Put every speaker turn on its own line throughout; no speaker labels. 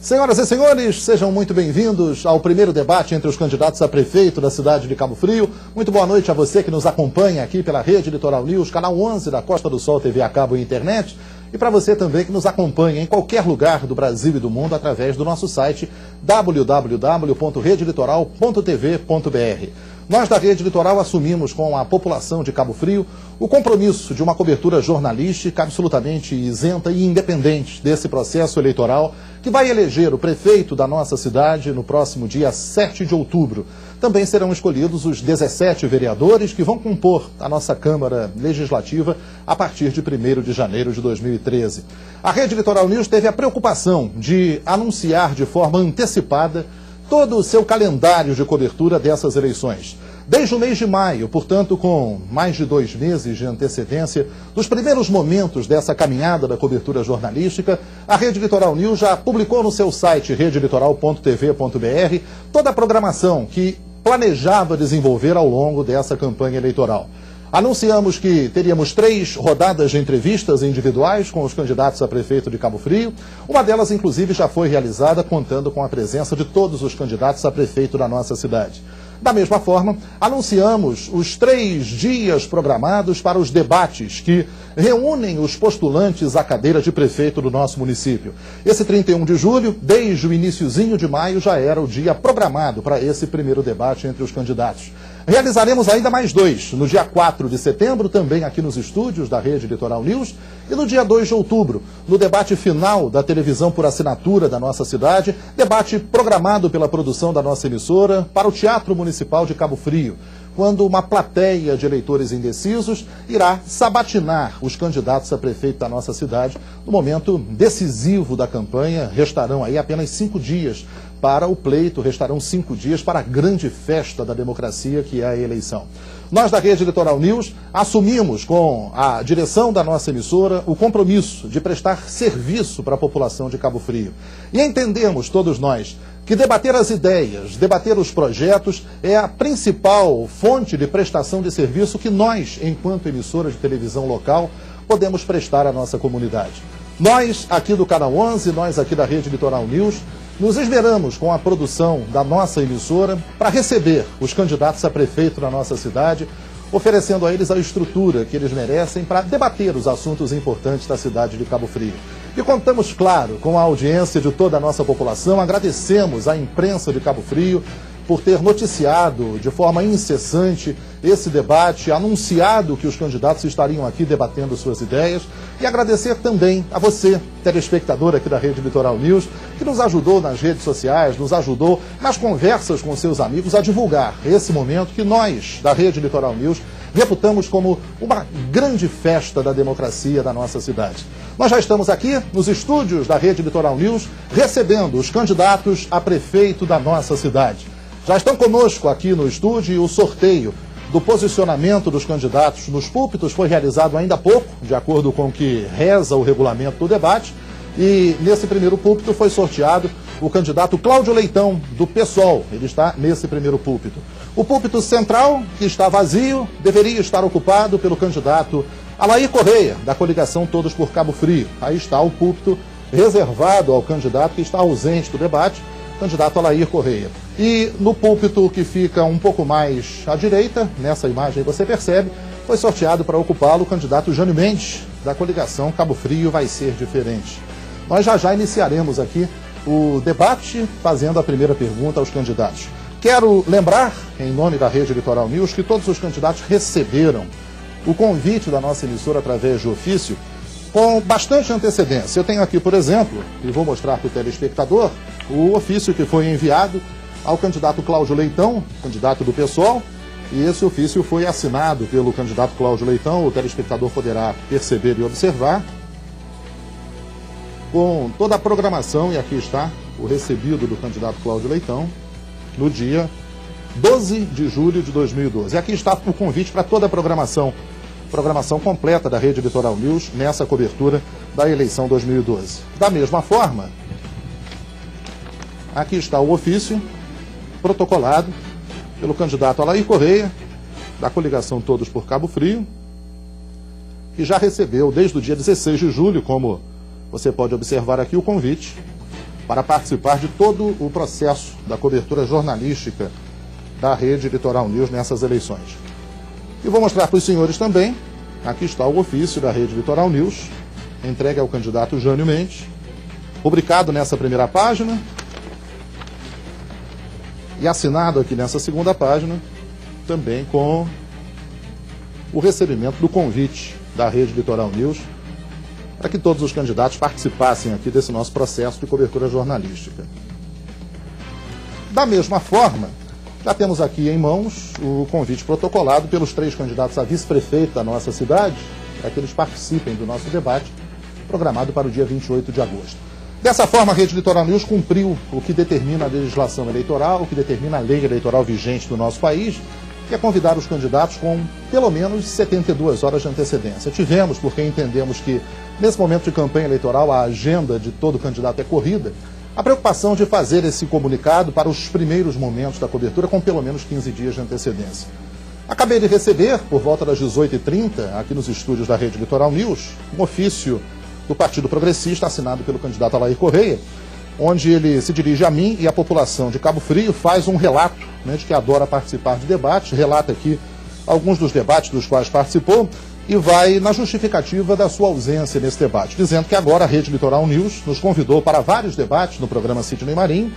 Senhoras e senhores, sejam muito bem-vindos ao primeiro debate entre os candidatos a prefeito da cidade de Cabo Frio. Muito boa noite a você que nos acompanha aqui pela Rede Litoral News, canal 11 da Costa do Sol TV a cabo e internet. E para você também que nos acompanha em qualquer lugar do Brasil e do mundo através do nosso site www.redelitoral.tv.br. Nós da Rede Litoral assumimos com a população de Cabo Frio o compromisso de uma cobertura jornalística absolutamente isenta e independente desse processo eleitoral que vai eleger o prefeito da nossa cidade no próximo dia 7 de outubro. Também serão escolhidos os 17 vereadores que vão compor a nossa Câmara Legislativa a partir de 1º de janeiro de 2013. A Rede Litoral News teve a preocupação de anunciar de forma antecipada todo o seu calendário de cobertura dessas eleições. Desde o mês de maio, portanto, com mais de 2 meses de antecedência, dos primeiros momentos dessa caminhada da cobertura jornalística, a Rede Litoral News já publicou no seu site redelitoral.tv.br toda a programação que planejava desenvolver ao longo dessa campanha eleitoral. Anunciamos que teríamos 3 rodadas de entrevistas individuais com os candidatos a prefeito de Cabo Frio. Uma delas, inclusive, já foi realizada contando com a presença de todos os candidatos a prefeito da nossa cidade. Da mesma forma, anunciamos os 3 dias programados para os debates que reúnem os postulantes à cadeira de prefeito do nosso município. Esse 31 de julho, desde o iniciozinho de maio, já era o dia programado para esse primeiro debate entre os candidatos. Realizaremos ainda mais 2, no dia 4 de setembro, também aqui nos estúdios da Rede Litoral News, e no dia 2 de outubro, no debate final da televisão por assinatura da nossa cidade, debate programado pela produção da nossa emissora para o Teatro Municipal de Cabo Frio, quando uma plateia de eleitores indecisos irá sabatinar os candidatos a prefeito da nossa cidade no momento decisivo da campanha. Restarão aí apenas 5 dias para o pleito, restarão 5 dias para a grande festa da democracia que é a eleição. Nós da Rede Litoral News assumimos com a direção da nossa emissora o compromisso de prestar serviço para a população de Cabo Frio. E entendemos todos nós que debater as ideias, debater os projetos é a principal fonte de prestação de serviço que nós, enquanto emissora de televisão local, podemos prestar à nossa comunidade. Nós, aqui do Canal 11, nós aqui da Rede Litoral News, nos esmeramos com a produção da nossa emissora para receber os candidatos a prefeito da nossa cidade, oferecendo a eles a estrutura que eles merecem para debater os assuntos importantes da cidade de Cabo Frio. E contamos, claro, com a audiência de toda a nossa população. Agradecemos à imprensa de Cabo Frio por ter noticiado de forma incessante esse debate, anunciado que os candidatos estariam aqui debatendo suas ideias, e agradecer também a você, telespectador aqui da Rede Litoral News, que nos ajudou nas redes sociais, nos ajudou nas conversas com seus amigos a divulgar esse momento que nós, da Rede Litoral News, reputamos como uma grande festa da democracia da nossa cidade. Nós já estamos aqui nos estúdios da Rede Litoral News recebendo os candidatos a prefeito da nossa cidade. Já estão conosco aqui no estúdio e o sorteio do posicionamento dos candidatos nos púlpitos foi realizado ainda há pouco, de acordo com o que reza o regulamento do debate. E nesse primeiro púlpito foi sorteado o candidato Cláudio Leitão, do PSOL. Ele está nesse primeiro púlpito. O púlpito central, que está vazio, deveria estar ocupado pelo candidato Alair Correia, da coligação Todos por Cabo Frio. Aí está o púlpito reservado ao candidato que está ausente do debate, candidato Alair Correia. E no púlpito que fica um pouco mais à direita, nessa imagem você percebe, foi sorteado para ocupá-lo o candidato Jânio Mendes, da coligação Cabo Frio Vai Ser Diferente. Nós já iniciaremos aqui o debate fazendo a primeira pergunta aos candidatos. Quero lembrar, em nome da Rede Litoral News, que todos os candidatos receberam o convite da nossa emissora através de ofício com bastante antecedência. Eu tenho aqui, por exemplo, e vou mostrar para o telespectador, o ofício que foi enviado ao candidato Cláudio Leitão, candidato do PSOL, e esse ofício foi assinado pelo candidato Cláudio Leitão. O telespectador poderá perceber e observar com toda a programação, e aqui está o recebido do candidato Cláudio Leitão, no dia 12 de julho de 2012. Aqui está o convite para toda a programação completa da Rede Litoral News nessa cobertura da eleição 2012. Da mesma forma, aqui está o ofício protocolado pelo candidato Alair Correia, da coligação Todos por Cabo Frio, que já recebeu desde o dia 16 de julho, como você pode observar aqui, o convite para participar de todo o processo da cobertura jornalística da Rede Litoral News nessas eleições. E vou mostrar para os senhores também, aqui está o ofício da Rede Litoral News, entregue ao candidato Jânio Mendes, publicado nessa primeira página e assinado aqui nessa segunda página, também com o recebimento do convite da Rede Litoral News para que todos os candidatos participassem aqui desse nosso processo de cobertura jornalística. Da mesma forma, já temos aqui em mãos o convite protocolado pelos 3 candidatos a vice-prefeito da nossa cidade, para que eles participem do nosso debate, programado para o dia 28 de agosto. Dessa forma, a Rede Litoral News cumpriu o que determina a legislação eleitoral, o que determina a lei eleitoral vigente do nosso país, que é convidar os candidatos com pelo menos 72 horas de antecedência. Tivemos, porque entendemos que nesse momento de campanha eleitoral a agenda de todo candidato é corrida, a preocupação de fazer esse comunicado para os primeiros momentos da cobertura com pelo menos 15 dias de antecedência. Acabei de receber, por volta das 18h30, aqui nos estúdios da Rede Litoral News, um ofício do Partido Progressista, assinado pelo candidato Alair Correia, onde ele se dirige a mim e à população de Cabo Frio, faz um relato, né, de que adora participar de debates, relata aqui alguns dos debates dos quais participou e vai na justificativa da sua ausência nesse debate, dizendo que agora a Rede Litoral News nos convidou para vários debates no programa Sidney Marinho,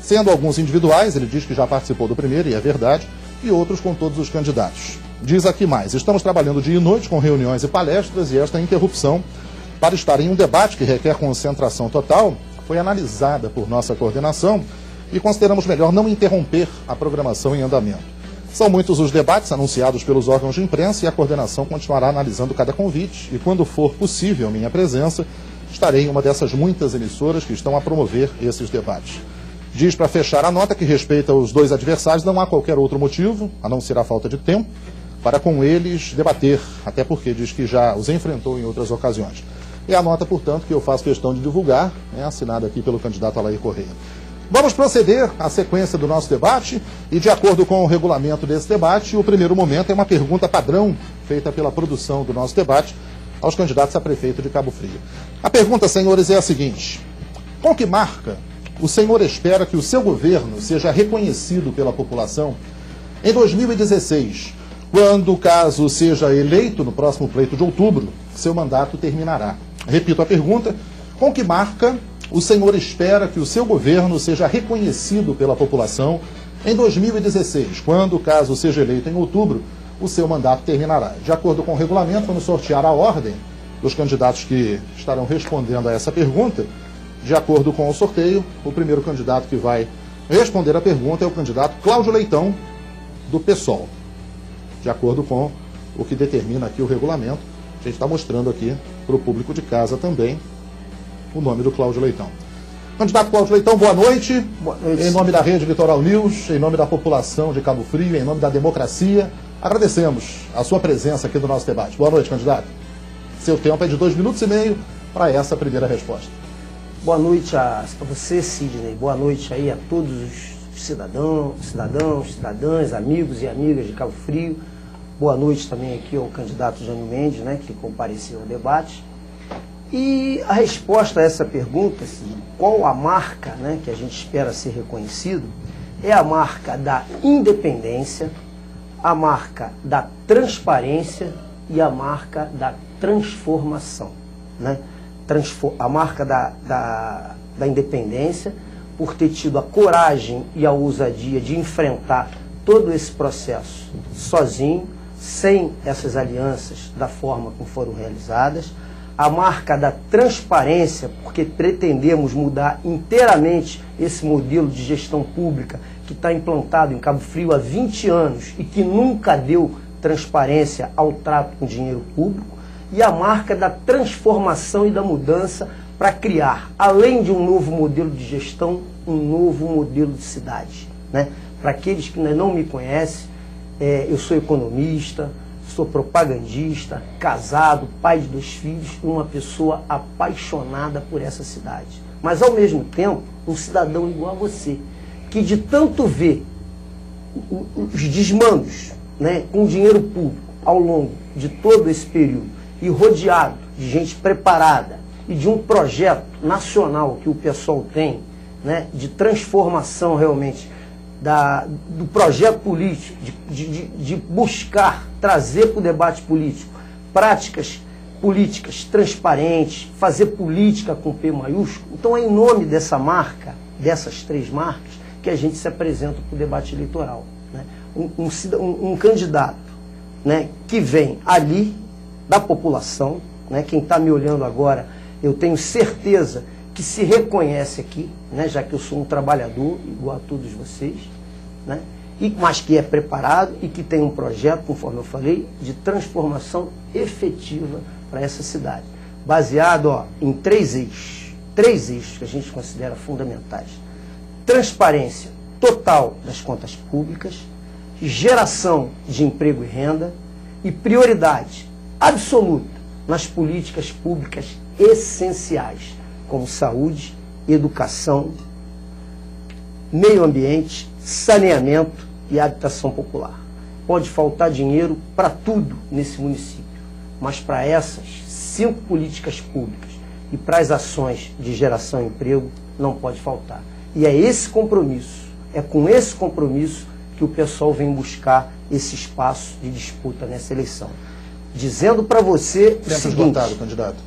sendo alguns individuais, ele diz que já participou do primeiro, e é verdade, e outros com todos os candidatos. Diz aqui mais: estamos trabalhando dia e noite com reuniões e palestras, e esta interrupção para estar em um debate que requer concentração total foi analisada por nossa coordenação e consideramos melhor não interromper a programação em andamento. São muitos os debates anunciados pelos órgãos de imprensa e a coordenação continuará analisando cada convite e, quando for possível minha presença, estarei em uma dessas muitas emissoras que estão a promover esses debates. Diz, para fechar a nota, que respeita os 2 adversários, não há qualquer outro motivo, a não ser a falta de tempo, para com eles debater, até porque diz que já os enfrentou em outras ocasiões. É a nota, portanto, que eu faço questão de divulgar, né, assinada aqui pelo candidato Alair Correia. Vamos proceder à sequência do nosso debate e, de acordo com o regulamento desse debate, o primeiro momento é uma pergunta padrão feita pela produção do nosso debate aos candidatos a prefeito de Cabo Frio. A pergunta, senhores, é a seguinte: com que marca o senhor espera que o seu governo seja reconhecido pela população em 2016, quando, caso seja eleito no próximo pleito de outubro, seu mandato terminará? Repito a pergunta: com que marca o senhor espera que o seu governo seja reconhecido pela população em 2016, quando, caso seja eleito em outubro, o seu mandato terminará? De acordo com o regulamento, vamos sortear a ordem dos candidatos que estarão respondendo a essa pergunta. De acordo com o sorteio, o primeiro candidato que vai responder a pergunta é o candidato Cláudio Leitão, do PSOL. De acordo com o que determina aqui o regulamento, a gente está mostrando aqui para o público de casa também o nome do Cláudio Leitão. Candidato Cláudio Leitão, boa noite.
Boa noite.
Em nome da Rede Litoral News, em nome da população de Cabo Frio, em nome da democracia, agradecemos a sua presença aqui no nosso debate. Boa noite, candidato. Seu tempo é de 2 minutos e meio para essa primeira resposta.
Boa noite a você, Sidney. Boa noite aí a todos os cidadãs, amigos e amigas de Cabo Frio. Boa noite também aqui ao candidato Jânio Mendes, né, que compareceu ao debate. E a resposta a essa pergunta, assim, qual a marca, né, que a gente espera ser reconhecido, é a marca da independência, a marca da transparência e a marca da transformação, né? A marca da independência, por ter tido a coragem e a ousadia de enfrentar todo esse processo sozinho, sem essas alianças da forma como foram realizadas. A marca da transparência, porque pretendemos mudar inteiramente esse modelo de gestão pública que está implantado em Cabo Frio há 20 anos e que nunca deu transparência ao trato com dinheiro público. E a marca da transformação e da mudança para criar, além de um novo modelo de gestão, um novo modelo de cidade, né? Para aqueles que não me conhecem, eu sou economista, sou propagandista, casado, pai de 2 filhos e uma pessoa apaixonada por essa cidade. Mas, ao mesmo tempo, um cidadão igual a você, que de tanto ver os desmandos, né, com dinheiro público ao longo de todo esse período e rodeado de gente preparada e de um projeto nacional que o PSOL tem, né, de transformação realmente do projeto político, de buscar trazer para o debate político práticas políticas transparentes, fazer política com P maiúsculo. Então é em nome dessa marca, dessas 3 marcas, que a gente se apresenta para o debate eleitoral, né? Um candidato, né, que vem ali da população, né? Quem está me olhando agora, eu tenho certeza que se reconhece aqui, né, já que eu sou um trabalhador, igual a todos vocês, né, mas que é preparado e que tem um projeto, conforme eu falei, de transformação efetiva para essa cidade, baseado em 3 eixos que a gente considera fundamentais: transparência total das contas públicas, geração de emprego e renda e prioridade absoluta nas políticas públicas essenciais, como saúde, educação, meio ambiente, saneamento e habitação popular. Pode faltar dinheiro para tudo nesse município, mas para essas 5 políticas públicas e para as ações de geração de emprego não pode faltar. E é esse compromisso, é com esse compromisso que o pessoal vem buscar esse espaço de disputa nessa eleição. Dizendo para você o
seguinte...
esgotado,
candidato.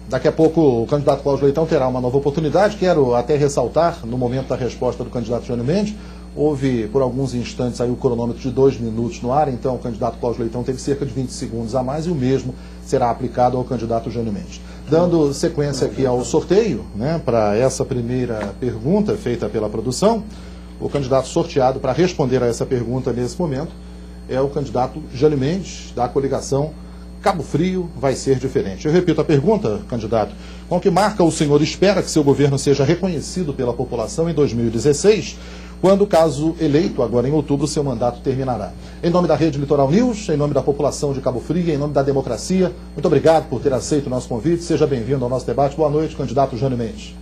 Daqui a pouco o candidato Cláudio Leitão terá uma nova oportunidade. Quero até ressaltar, no momento da resposta do candidato Jânio Mendes, houve por alguns instantes aí o cronômetro de 2 minutos no ar, então o candidato Cláudio Leitão teve cerca de 20 segundos a mais e o mesmo será aplicado ao candidato Jânio Mendes. Dando sequência aqui ao sorteio, né, para essa primeira pergunta feita pela produção, o candidato sorteado para responder a essa pergunta nesse momento é o candidato Jânio Mendes, da coligação Cabo Frio vai ser diferente. Eu repito a pergunta, candidato. Com que marca o senhor espera que seu governo seja reconhecido pela população em 2016, quando, caso eleito, agora em outubro, seu mandato terminará? Em nome da Rede Litoral News, em nome da população de Cabo Frio, em nome da democracia, muito obrigado por ter aceito o nosso convite. Seja bem-vindo ao nosso debate. Boa noite, candidato Jânio Mendes.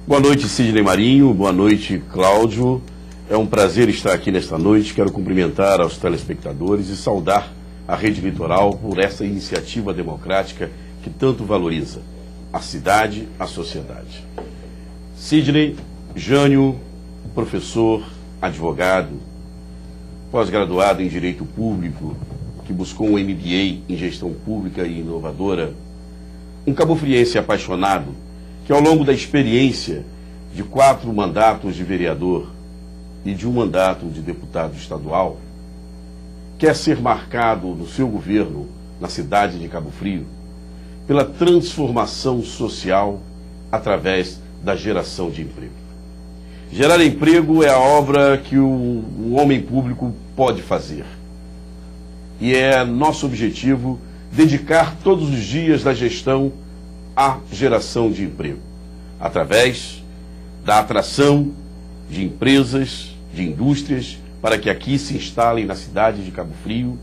Boa noite, Sidney Marinho. Boa noite, Cláudio. É um prazer estar aqui nesta noite. Quero cumprimentar aos telespectadores e saudar a Rede Litoral por essa iniciativa democrática que tanto valoriza a cidade, a sociedade. Sidney, Jânio, professor, advogado, pós-graduado em Direito Público, que buscou um MBA em Gestão Pública e Inovadora, um cabofriense apaixonado que, ao longo da experiência de 4 mandatos de vereador e de um mandato de deputado estadual, quer ser marcado no seu governo, na cidade de Cabo Frio, pela transformação social através da geração de emprego. Gerar emprego é a obra que o homem público pode fazer. E é nosso objetivo dedicar todos os dias da gestão à geração de emprego, através da atração de empresas, de indústrias, para que aqui se instalem na cidade de Cabo Frio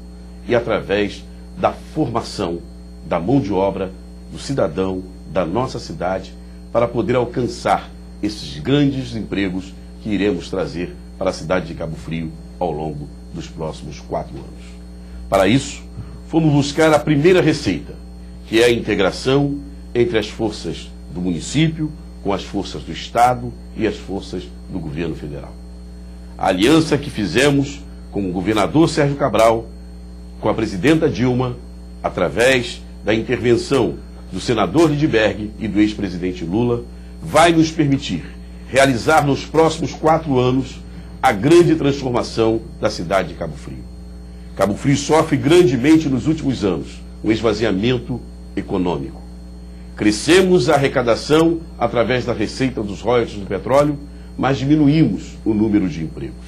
e através da formação da mão de obra do cidadão da nossa cidade para poder alcançar esses grandes empregos que iremos trazer para a cidade de Cabo Frio ao longo dos próximos 4 anos. Para isso, fomos buscar a primeira receita, que é a integração entre as forças do município com as forças do Estado e as forças do governo federal. A aliança que fizemos com o governador Sérgio Cabral, com a presidenta Dilma, através da intervenção do senador Lindbergh e do ex-presidente Lula, vai nos permitir realizar nos próximos 4 anos a grande transformação da cidade de Cabo Frio. Cabo Frio sofre grandemente nos últimos anos um esvaziamento econômico. Crescemos a arrecadação através da receita dos royalties do petróleo, mas diminuímos o número de empregos.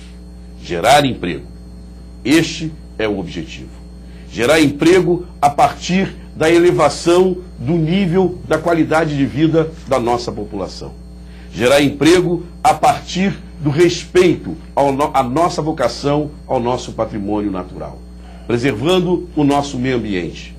Gerar emprego. Este é o objetivo. Gerar emprego a partir da elevação do nível da qualidade de vida da nossa população. Gerar emprego a partir do respeito à nossa vocação, ao nosso patrimônio natural. Preservando o nosso meio ambiente.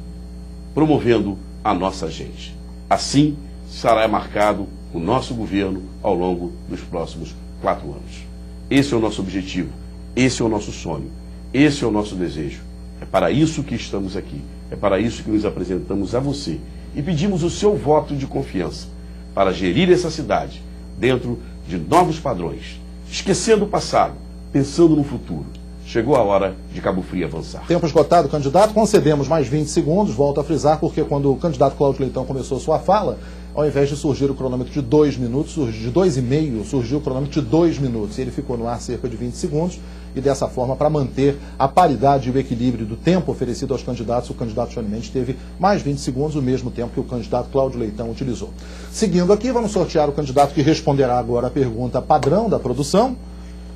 Promovendo a nossa gente. Assim será marcado o nosso governo ao longo dos próximos 4 anos. Esse é o nosso objetivo, esse é o nosso sonho, esse é o nosso desejo. É para isso que estamos aqui, é para isso que nos apresentamos a você e pedimos o seu voto de confiança para gerir essa cidade dentro de novos padrões, esquecendo o passado, pensando no futuro. Chegou a hora de Cabo Frio avançar.
Tempo esgotado, candidato. Concedemos mais 20 segundos. Volto a frisar, porque quando o candidato Cláudio Leitão começou sua fala, ao invés de surgir o cronômetro de 2 minutos, de 2,5, surgiu o cronômetro de 2 minutos. E ele ficou no ar cerca de 20 segundos. E dessa forma, para manter a paridade e o equilíbrio do tempo oferecido aos candidatos, o candidato Jânio Mendes teve mais 20 segundos, o mesmo tempo que o candidato Cláudio Leitão utilizou. Seguindo aqui, vamos sortear o candidato que responderá agora a pergunta padrão da produção.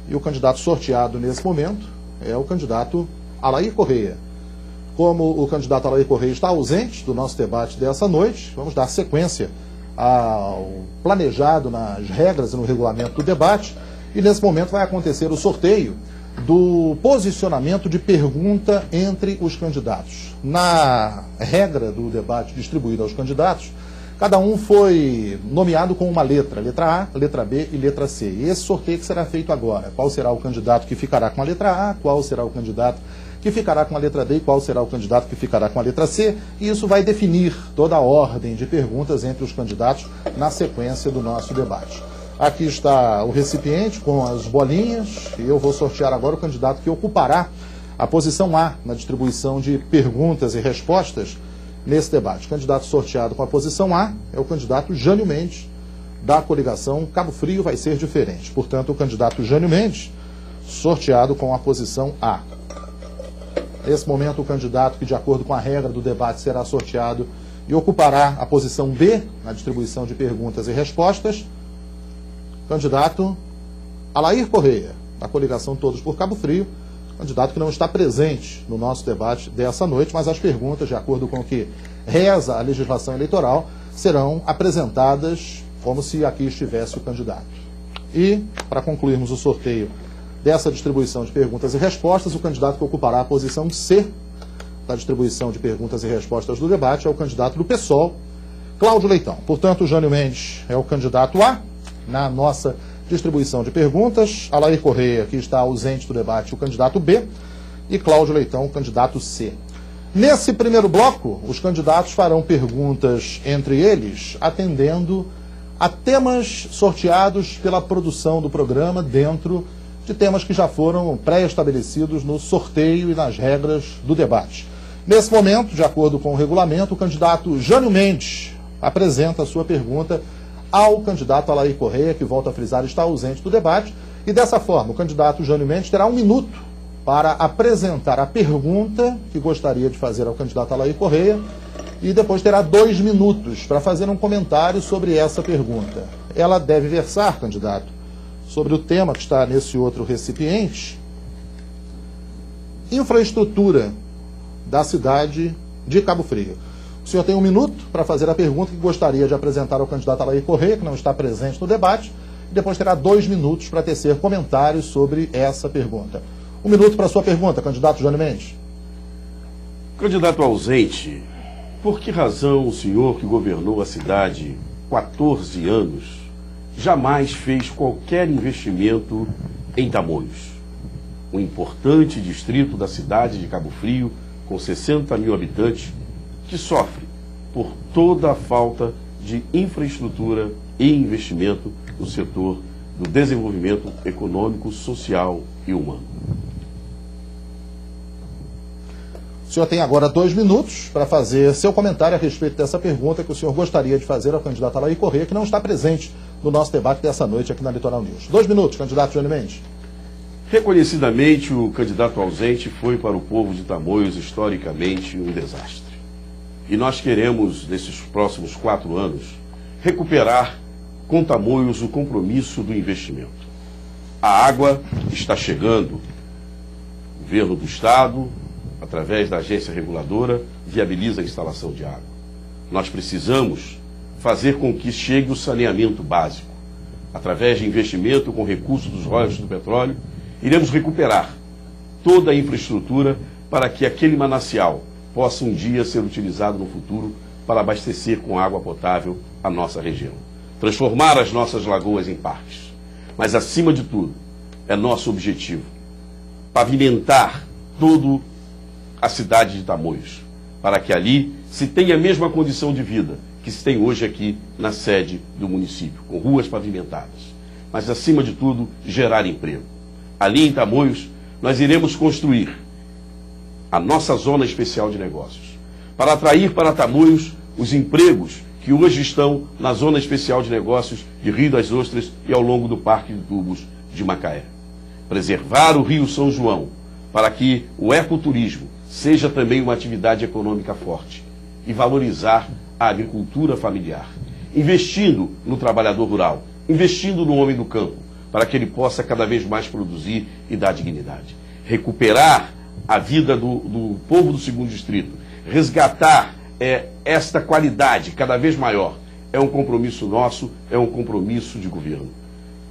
E o candidato sorteado nesse momento é o candidato Alair Correia. Como o candidato Alair Correia está ausente do nosso debate dessa noite, vamos dar sequência ao planejado nas regras e no regulamento do debate. E nesse momento vai acontecer o sorteio do posicionamento de pergunta entre os candidatos. Na regra do debate distribuído aos candidatos, cada um foi nomeado com uma letra A, letra B e letra C. E esse sorteio que será feito agora. Qual será o candidato que ficará com a letra A, qual será o candidato que ficará com a letra D e qual será o candidato que ficará com a letra C. E isso vai definir toda a ordem de perguntas entre os candidatos na sequência do nosso debate. Aqui está o recipiente com as bolinhas e eu vou sortear agora o candidato que ocupará a posição A na distribuição de perguntas e respostas nesse debate. O candidato sorteado com a posição A é o candidato Jânio Mendes, da coligação Cabo Frio. Vai ser diferente. Portanto, o candidato Jânio Mendes, sorteado com a posição A. Nesse momento, o candidato que, de acordo com a regra do debate, será sorteado e ocupará a posição B na distribuição de perguntas e respostas, candidato Alair Correia, da coligação Todos por Cabo Frio, candidato que não está presente no nosso debate dessa noite, mas as perguntas, de acordo com o que reza a legislação eleitoral, serão apresentadas como se aqui estivesse o candidato. E, para concluirmos o sorteio dessa distribuição de perguntas e respostas, o candidato que ocupará a posição C da distribuição de perguntas e respostas do debate é o candidato do PSOL, Cláudio Leitão. Portanto, o Jânio Mendes é o candidato A na nossa distribuição de perguntas, Alair Correia, que está ausente do debate, o candidato B, e Cláudio Leitão, o candidato C. Nesse primeiro bloco, os candidatos farão perguntas entre eles, atendendo a temas sorteados pela produção do programa, dentro de temas que já foram pré-estabelecidos no sorteio e nas regras do debate. Nesse momento, de acordo com o regulamento, o candidato Jânio Mendes apresenta a sua pergunta ao candidato Alair Correia, que, volta a frisar, está ausente do debate. E dessa forma, o candidato Jânio Mendes terá 1 minuto para apresentar a pergunta que gostaria de fazer ao candidato Alair Correia e depois terá 2 minutos para fazer um comentário sobre essa pergunta. Ela deve versar, candidato, sobre o tema que está nesse outro recipiente: infraestrutura da cidade de Cabo Frio. O senhor tem 1 minuto para fazer a pergunta que gostaria de apresentar ao candidato Alair Correia, que não está presente no debate, e depois terá 2 minutos para tecer comentários sobre essa pergunta. 1 minuto para a sua pergunta, candidato Jânio Mendes.
Candidato ausente, por que razão o senhor, que governou a cidade 14 anos, jamais fez qualquer investimento em Tamoios, um importante distrito da cidade de Cabo Frio, com 60 mil habitantes, que sofre por toda a falta de infraestrutura e investimento no setor do desenvolvimento econômico, social e humano?
O senhor tem agora 2 minutos para fazer seu comentário a respeito dessa pergunta que o senhor gostaria de fazer ao candidato Alair Correia, que não está presente no nosso debate dessa noite aqui na Litoral News. 2 minutos, candidato Jânio Mendes.
Reconhecidamente, o candidato ausente foi para o povo de Tamoios, historicamente, um desastre. E nós queremos, nesses próximos 4 anos, recuperar com Tamoios o compromisso do investimento. A água está chegando. O governo do Estado, através da agência reguladora, viabiliza a instalação de água. Nós precisamos fazer com que chegue o saneamento básico. Através de investimento com recursos dos royalties do petróleo, iremos recuperar toda a infraestrutura para que aquele manancial possa um dia ser utilizado no futuro para abastecer com água potável a nossa região. Transformar as nossas lagoas em parques. Mas, acima de tudo, é nosso objetivo pavimentar toda a cidade de Tamoios, para que ali se tenha a mesma condição de vida que se tem hoje aqui na sede do município, com ruas pavimentadas. mas acima de tudo, gerar emprego. Ali em Tamoios, nós iremos construir a nossa zona especial de negócios, para atrair para Tamoios os empregos que hoje estão na zona especial de negócios de Rio das Ostras e ao longo do Parque de Tubos de Macaé. Preservar o Rio São João, para que o ecoturismo seja também uma atividade econômica forte, e valorizar a agricultura familiar, investindo no trabalhador rural, investindo no homem do campo, para que ele possa cada vez mais produzir e dar dignidade. Recuperar a vida do povo do segundo distrito, resgatar esta qualidade cada vez maior, é um compromisso nosso, é um compromisso de governo.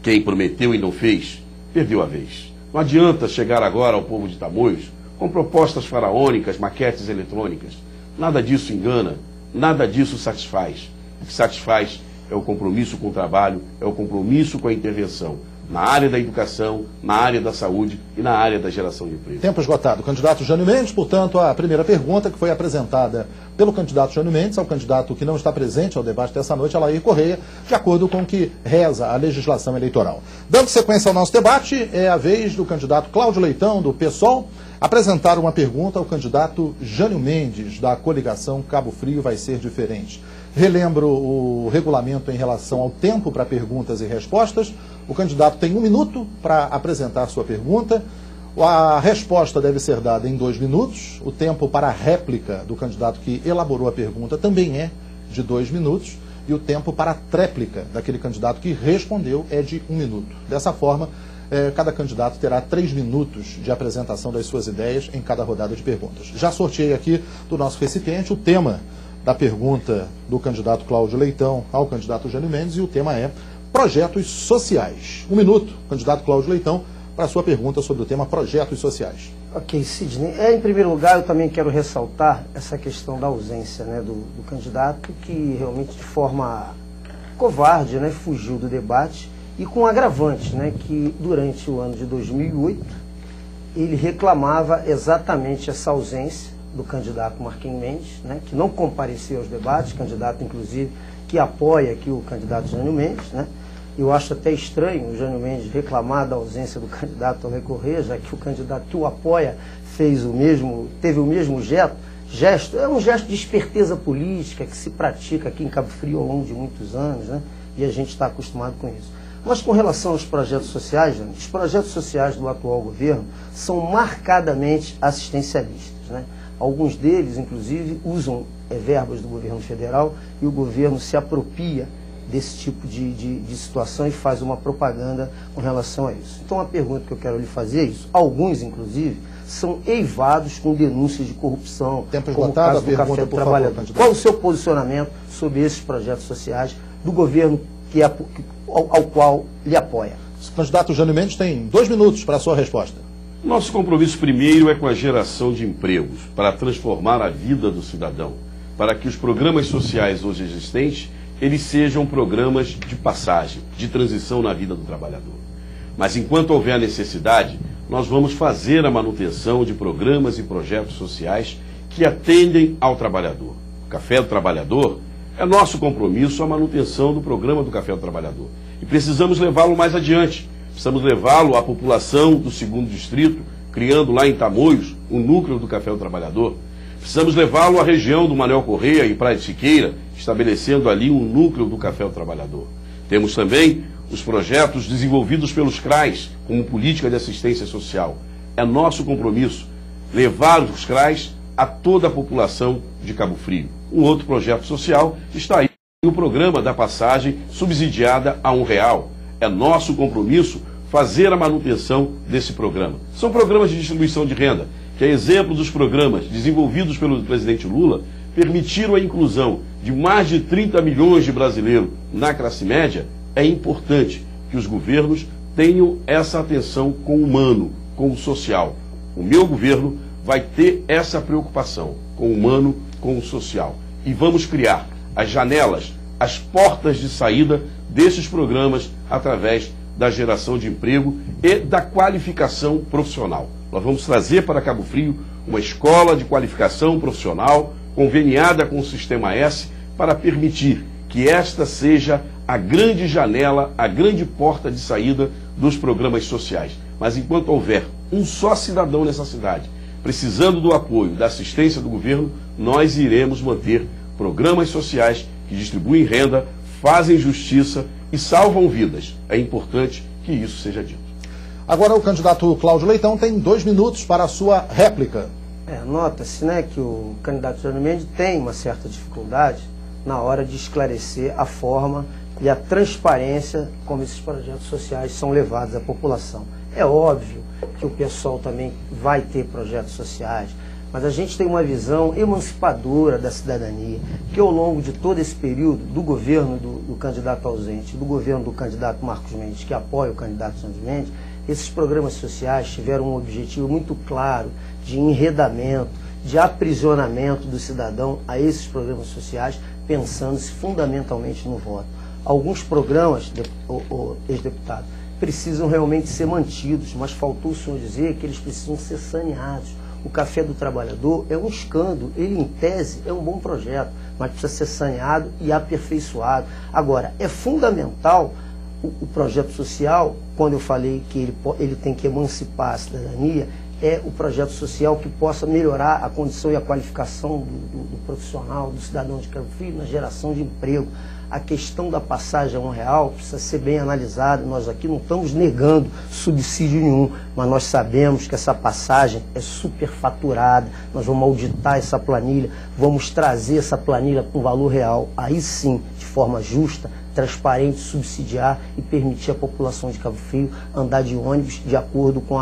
Quem prometeu e não fez, perdeu a vez. Não adianta chegar agora ao povo de Tamoios com propostas faraônicas, maquetes eletrônicas. Nada disso engana, nada disso satisfaz. O que satisfaz é o compromisso com o trabalho, é o compromisso com a intervenção na área da educação, na área da saúde e na área da geração de emprego.
Tempo esgotado. Candidato Jânio Mendes, portanto, a primeira pergunta que foi apresentada pelo candidato Jânio Mendes, ao candidato que não está presente ao debate dessa noite, Alair Correia, de acordo com o que reza a legislação eleitoral. Dando sequência ao nosso debate, é a vez do candidato Cláudio Leitão, do PSOL, apresentar uma pergunta ao candidato Jânio Mendes, da coligação Cabo Frio Vai Ser Diferente. Relembro o regulamento em relação ao tempo para perguntas e respostas. O candidato tem 1 minuto para apresentar sua pergunta. A resposta deve ser dada em 2 minutos. O tempo para a réplica do candidato que elaborou a pergunta também é de 2 minutos. E o tempo para a tréplica daquele candidato que respondeu é de 1 minuto. Dessa forma, cada candidato terá 3 minutos de apresentação das suas ideias em cada rodada de perguntas. Já sorteei aqui do nosso recipiente o tema da pergunta do candidato Cláudio Leitão ao candidato Jânio Mendes, e o tema é projetos sociais. 1 minuto, candidato Cláudio Leitão, para a sua pergunta sobre o tema projetos sociais.
Ok, Sidney. Em primeiro lugar, eu também quero ressaltar essa questão da ausência, né, do candidato, que realmente de forma covarde, né, fugiu do debate, e com agravante, né, que durante o ano de 2008 ele reclamava exatamente essa ausência do candidato Marquinhos Mendes, né, que não compareceu aos debates, candidato inclusive que apoia aqui o candidato Jânio Mendes, né. Eu acho até estranho o Jânio Mendes reclamar da ausência do candidato Alair Correia, já que o candidato que o apoia teve o mesmo gesto, é um gesto de esperteza política que se pratica aqui em Cabo Frio ao longo de muitos anos, né, e a gente está acostumado com isso. Mas com relação aos projetos sociais, Jânio, os projetos sociais do atual governo são marcadamente assistencialistas, né? Alguns deles, inclusive, usam verbas do governo federal e o governo se apropria desse tipo de situação e faz uma propaganda com relação a isso. Então a pergunta que eu quero lhe fazer é isso. Alguns, inclusive, são eivados com denúncias de corrupção,
Tempo
como o caso do Café do Trabalhador. Qual o seu posicionamento sobre esses projetos sociais do governo ao qual lhe apoia?
O candidato Jânio Mendes tem 2 minutos para a sua resposta.
Nosso compromisso primeiro é com a geração de empregos, para transformar a vida do cidadão, para que os programas sociais hoje existentes, eles sejam programas de passagem, de transição na vida do trabalhador. Mas enquanto houver necessidade, nós vamos fazer a manutenção de programas e projetos sociais que atendem ao trabalhador. O Café do Trabalhador é nosso compromisso a manutenção do programa do Café do Trabalhador. E precisamos levá-lo mais adiante. Precisamos levá-lo à população do segundo distrito, criando lá em Tamoios um núcleo do Café do Trabalhador. Precisamos levá-lo à região do Manuel Correia e Praia de Siqueira, estabelecendo ali um núcleo do Café do Trabalhador. Temos também os projetos desenvolvidos pelos CRAs, como política de assistência social. É nosso compromisso levar os CRAs a toda a população de Cabo Frio. Um outro projeto social está aí, o programa da passagem subsidiada a R$1. É nosso compromisso fazer a manutenção desse programa. São programas de distribuição de renda, que é exemplo dos programas desenvolvidos pelo presidente Lula, permitiram a inclusão de mais de 30 milhões de brasileiros na classe média. É importante que os governos tenham essa atenção com o humano, com o social. O meu governo vai ter essa preocupação com o humano, com o social. E vamos criar as janelas, as portas de saída desses programas através da geração de emprego e da qualificação profissional. Nós vamos trazer para Cabo Frio uma escola de qualificação profissional conveniada com o Sistema S para permitir que esta seja a grande janela, a grande porta de saída dos programas sociais. Mas enquanto houver um só cidadão nessa cidade precisando do apoio, da assistência do governo, nós iremos manter programas sociais que distribuem renda, fazem justiça e salvam vidas. É importante que isso seja dito.
Agora o candidato Cláudio Leitão tem 2 minutos para a sua réplica.
Nota-se, né, que o candidato Jânio Mendes tem uma certa dificuldade na hora de esclarecer a forma e a transparência como esses projetos sociais são levados à população. É óbvio que o pessoal também vai ter projetos sociais, mas a gente tem uma visão emancipadora da cidadania, que ao longo de todo esse período, do governo do candidato ausente, do governo do candidato Marcos Mendes, que apoia o candidato Jânio Mendes, esses programas sociais tiveram um objetivo muito claro de enredamento, de aprisionamento do cidadão a esses programas sociais, pensando-se fundamentalmente no voto. Alguns programas, ex-deputado, precisam realmente ser mantidos, mas faltou o senhor dizer que eles precisam ser saneados. O Café do Trabalhador é um escândalo, ele em tese é um bom projeto, mas precisa ser saneado e aperfeiçoado. Agora, é fundamental o projeto social, quando eu falei que ele tem que emancipar a cidadania, é o projeto social que possa melhorar a condição e a qualificação do profissional, do cidadão de Cabo Frio, na geração de emprego. A questão da passagem a R$1 precisa ser bem analisada. Nós aqui não estamos negando subsídio nenhum, mas nós sabemos que essa passagem é superfaturada. Nós vamos auditar essa planilha, vamos trazer essa planilha com valor real. Aí sim, de forma justa, transparente, subsidiar e permitir à população de Cabo Frio andar de ônibus de acordo com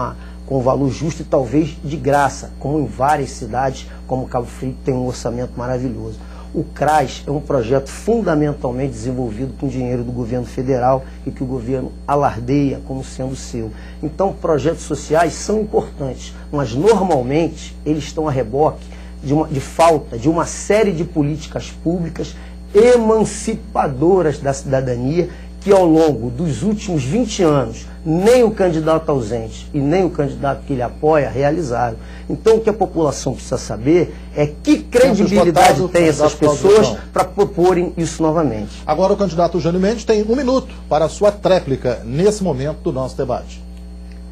o valor justo e talvez de graça, como em várias cidades, como Cabo Frio, que tem um orçamento maravilhoso. O CRAS é um projeto fundamentalmente desenvolvido com dinheiro do governo federal e que o governo alardeia como sendo seu. Então, projetos sociais são importantes, mas normalmente eles estão a reboque de falta de uma série de políticas públicas emancipadoras da cidadania que ao longo dos últimos 20 anos nem o candidato ausente e nem o candidato que ele apoia realizaram. Então o que a população precisa saber é que credibilidade tem essas pessoas para proporem isso novamente.
Agora o candidato Jânio Mendes tem 1 minuto para a sua tréplica nesse momento do nosso debate.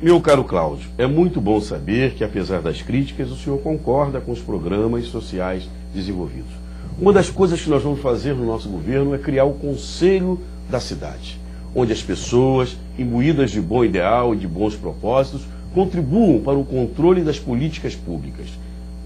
Meu caro Cláudio, é muito bom saber que apesar das críticas o senhor concorda com os programas sociais desenvolvidos. Uma das coisas que nós vamos fazer no nosso governo é criar o Conselho da Cidade, onde as pessoas, imbuídas de bom ideal e de bons propósitos, contribuam para o controle das políticas públicas.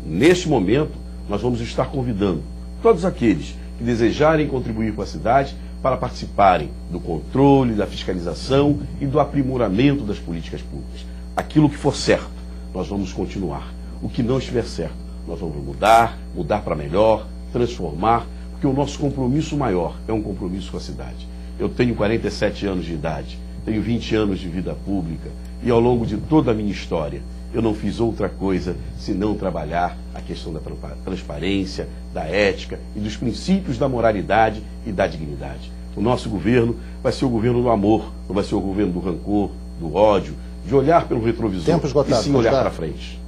Neste momento, nós vamos estar convidando todos aqueles que desejarem contribuir com a cidade para participarem do controle, da fiscalização e do aprimoramento das políticas públicas. Aquilo que for certo, nós vamos continuar. O que não estiver certo, nós vamos mudar para melhor, transformar, porque o nosso compromisso maior é um compromisso com a cidade. Eu tenho 47 anos de idade, tenho 20 anos de vida pública e ao longo de toda a minha história eu não fiz outra coisa senão trabalhar a questão da transparência, da ética e dos princípios da moralidade e da dignidade. O nosso governo vai ser o governo do amor, não vai ser o governo do rancor, do ódio, de olhar pelo retrovisor e sim olhar para frente.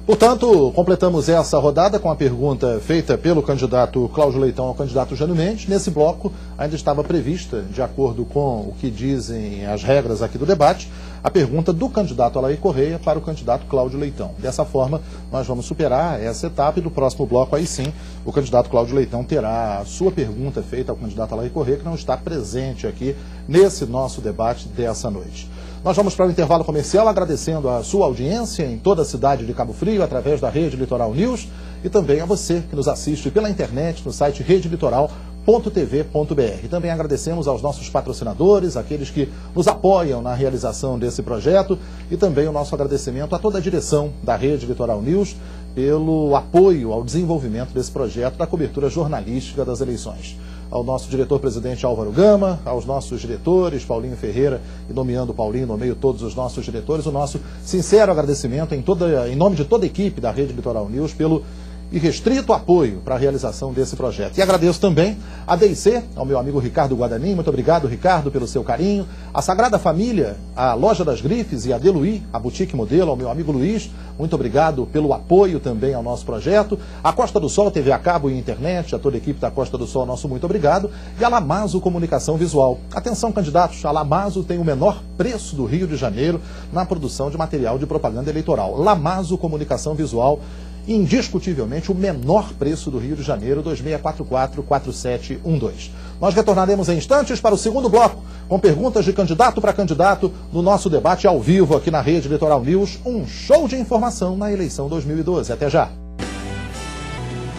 Portanto, completamos essa rodada com a pergunta feita pelo candidato Cláudio Leitão ao candidato Jânio Mendes. Nesse bloco, ainda estava prevista, de acordo com o que dizem as regras aqui do debate, a pergunta do candidato Alair Correia para o candidato Cláudio Leitão. Dessa forma, nós vamos superar essa etapa e do próximo bloco, aí sim, o candidato Cláudio Leitão terá a sua pergunta feita ao candidato Alair Correia, que não está presente aqui nesse nosso debate dessa noite. Nós vamos para o intervalo comercial agradecendo a sua audiência em toda a cidade de Cabo Frio, através da Rede Litoral News, e também a você que nos assiste pela internet no site redelitoral.tv.br. Também agradecemos aos nossos patrocinadores, aqueles que nos apoiam na realização desse projeto, e também o nosso agradecimento a toda a direção da Rede Litoral News pelo apoio ao desenvolvimento desse projeto da cobertura jornalística das eleições. Ao nosso diretor-presidente Álvaro Gama, aos nossos diretores, Paulinho Ferreira, e nomeando Paulinho, nomeio todos os nossos diretores, o nosso sincero agradecimento em nome de toda a equipe da Rede Litoral News pelo e restrito apoio para a realização desse projeto. E agradeço também a D&C, ao meu amigo Ricardo Guadanin, muito obrigado, Ricardo, pelo seu carinho, a Sagrada Família, a Loja das Grifes e a Deluí, a Boutique Modelo, ao meu amigo Luiz, muito obrigado pelo apoio também ao nosso projeto, a Costa do Sol, TV a cabo e internet, a toda a equipe da Costa do Sol, nosso muito obrigado, e a Lamazo Comunicação Visual. Atenção, candidatos, a Lamazo tem o menor preço do Rio de Janeiro na produção de material de propaganda eleitoral. Lamazo Comunicação Visual, indiscutivelmente o menor preço do Rio de Janeiro, 2644-4712. Nós retornaremos em instantes para o segundo bloco, com perguntas de candidato para candidato no nosso debate ao vivo aqui na Rede Litoral News, um show de informação na eleição 2012. Até já!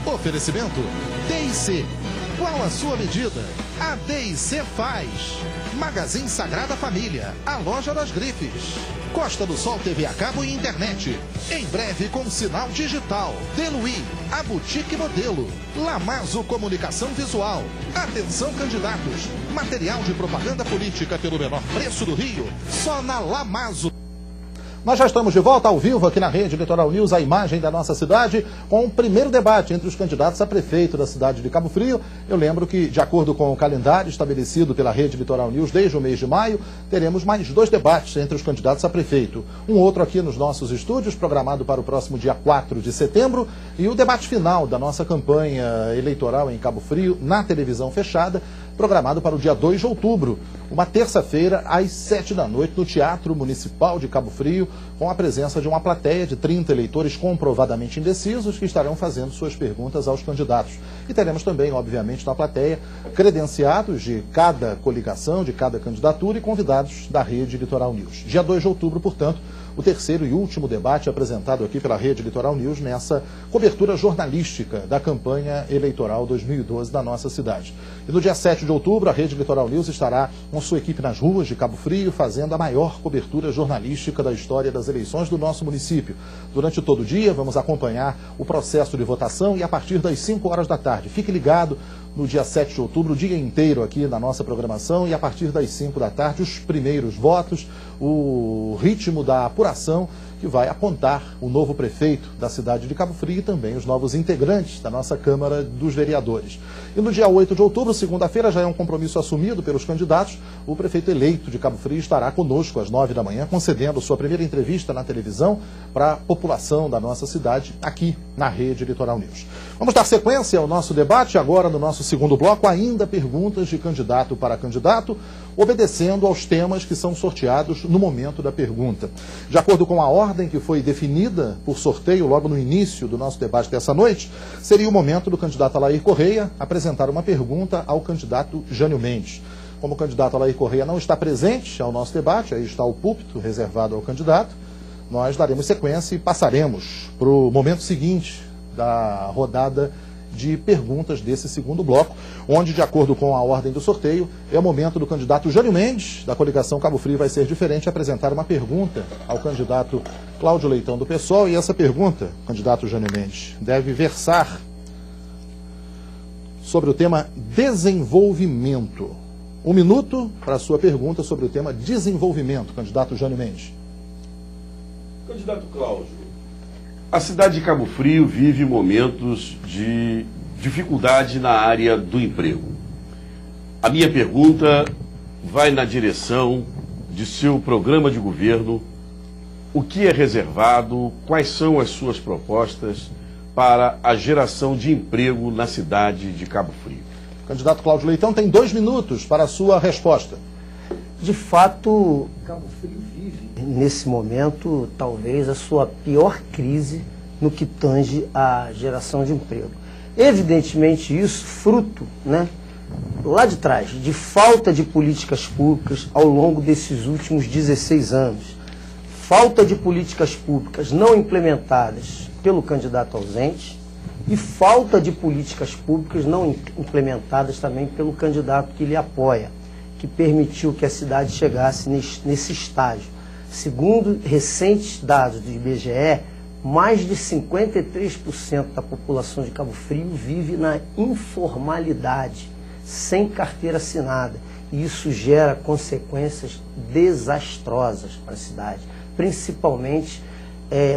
Oferecimento D&C. Qual a sua medida? A D&C faz. Magazine Sagrada Família, a Loja das Grifes. Costa do Sol TV a cabo e internet. Em breve com sinal digital. Deluí, a Boutique Modelo. Lamazo Comunicação Visual. Atenção, candidatos. Material de propaganda política pelo menor preço do Rio. Só na Lamazo. Nós já estamos de volta ao vivo aqui na Rede Litoral News, a imagem da nossa cidade, com o primeiro debate entre os candidatos a prefeito da cidade de Cabo Frio. Eu lembro que, de acordo com o calendário estabelecido pela Rede Litoral News desde o mês de maio, teremos mais 2 debates entre os candidatos a prefeito. Um outro aqui nos nossos estúdios, programado para o próximo dia 4 de setembro, e o debate final da nossa campanha eleitoral em Cabo Frio, na televisão fechada, programado para o dia 2 de outubro, uma terça-feira, às 7 da noite, no Teatro Municipal de Cabo Frio, com a presença de uma plateia de 30 eleitores comprovadamente indecisos que estarão fazendo suas perguntas aos candidatos. E teremos também, obviamente, na plateia, credenciados de cada coligação, de cada candidatura e convidados da Rede Litoral News. Dia 2 de outubro, portanto, o terceiro e último debate apresentado aqui pela Rede Litoral News nessa cobertura jornalística da campanha eleitoral 2012 da nossa cidade. E no dia 7 de outubro, a Rede Litoral News estará com sua equipe nas ruas de Cabo Frio, fazendo a maior cobertura jornalística da história das eleições do nosso município. Durante todo o dia, vamos acompanhar o processo de votação e a partir das 5 horas da tarde. Fique ligado no dia 7 de outubro, o dia inteiro aqui na nossa programação, e a partir das 5 da tarde, os primeiros votos, o ritmo da apuração que vai apontar o novo prefeito da cidade de Cabo Frio e também os novos integrantes da nossa Câmara dos Vereadores. E no dia 8 de outubro, segunda-feira, já é um compromisso assumido pelos candidatos, o prefeito eleito de Cabo Frio estará conosco às 9 da manhã, concedendo sua primeira entrevista na televisão para a população da nossa cidade, aqui na Rede Litoral News. Vamos dar sequência ao nosso debate, agora no nosso segundo bloco, ainda perguntas de candidato para candidato, obedecendo aos temas que são sorteados no momento da pergunta. De acordo com a ordem que foi definida por sorteio logo no início do nosso debate dessa noite, seria o momento do candidato Alair Correia apresentar uma pergunta ao candidato Jânio Mendes. Como o candidato Alair Correia não está presente ao nosso debate, aí está o púlpito reservado ao candidato, nós daremos sequência e passaremos para o momento seguinte da rodada de perguntas desse segundo bloco, onde, de acordo com a ordem do sorteio, é o momento do candidato Jânio Mendes, da coligação Cabo Frio Vai Ser Diferente, apresentar uma pergunta ao candidato Cláudio Leitão do PSOL, e essa pergunta, candidato Jânio Mendes, deve versar sobre o tema desenvolvimento. 1 minuto para a sua pergunta sobre o tema desenvolvimento, candidato Jânio Mendes.
Candidato Cláudio, a cidade de Cabo Frio vive momentos de dificuldade na área do emprego. A minha pergunta vai na direção de seu programa de governo. O que é reservado, quais são as suas propostas para a geração de emprego na cidade de Cabo Frio?
O candidato Cláudio Leitão tem 2 minutos para a sua resposta.
De fato, Cabo Frio vive, nesse momento, talvez a sua pior crise no que tange à geração de emprego. Evidentemente isso fruto, lá de trás, de falta de políticas públicas ao longo desses últimos 16 anos. Falta de políticas públicas não implementadas pelo candidato ausente e falta de políticas públicas não implementadas também pelo candidato que lhe apoia, que permitiu que a cidade chegasse nesse estágio. Segundo recentes dados do IBGE, mais de 53% da população de Cabo Frio vive na informalidade, sem carteira assinada. E isso gera consequências desastrosas para a cidade, principalmente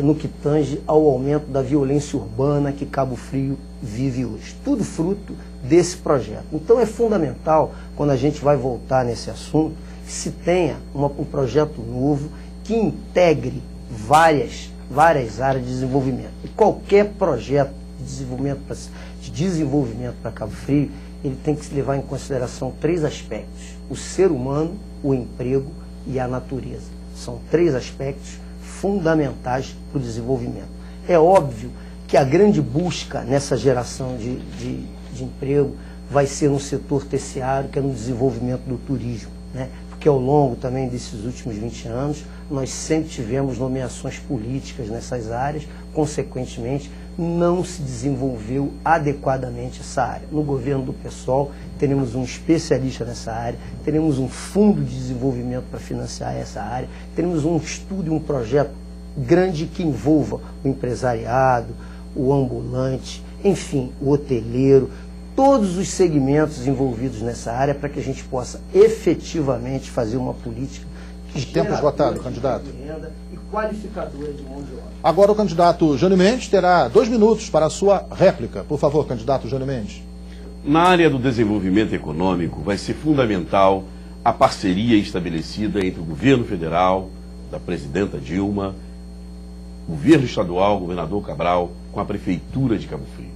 no que tange ao aumento da violência urbana que Cabo Frio vive hoje. Tudo fruto desse projeto. Então é fundamental, quando a gente vai voltar nesse assunto, que se tenha um projeto novo que integre várias áreas de desenvolvimento. E qualquer projeto de desenvolvimento para Cabo Frio, ele tem que levar em consideração 3 aspectos: o ser humano, o emprego e a natureza. São 3 aspectos fundamentais para o desenvolvimento. É óbvio que a grande busca nessa geração de emprego vai ser no setor terciário, que é no desenvolvimento do turismo, né? Porque ao longo também desses últimos 20 anos, nós sempre tivemos nomeações políticas nessas áreas, consequentemente, não se desenvolveu adequadamente essa área. No governo do PSOL, teremos um especialista nessa área, teremos um fundo de desenvolvimento para financiar essa área, teremos um estudo e um projeto grande que envolva o empresariado, o ambulante, enfim, o hoteleiro, todos os segmentos envolvidos nessa área, para que a gente possa efetivamente fazer uma política
Tempo esgotado, candidato.
Renda e qualificadora de mão de obra.
Agora o candidato Jânio Mendes terá 2 minutos para a sua réplica. Por favor, candidato Jânio Mendes.
Na área do desenvolvimento econômico, vai ser fundamental a parceria estabelecida entre o governo federal, da presidenta Dilma, o governo estadual, o governador Cabral, com a prefeitura de Cabo Frio.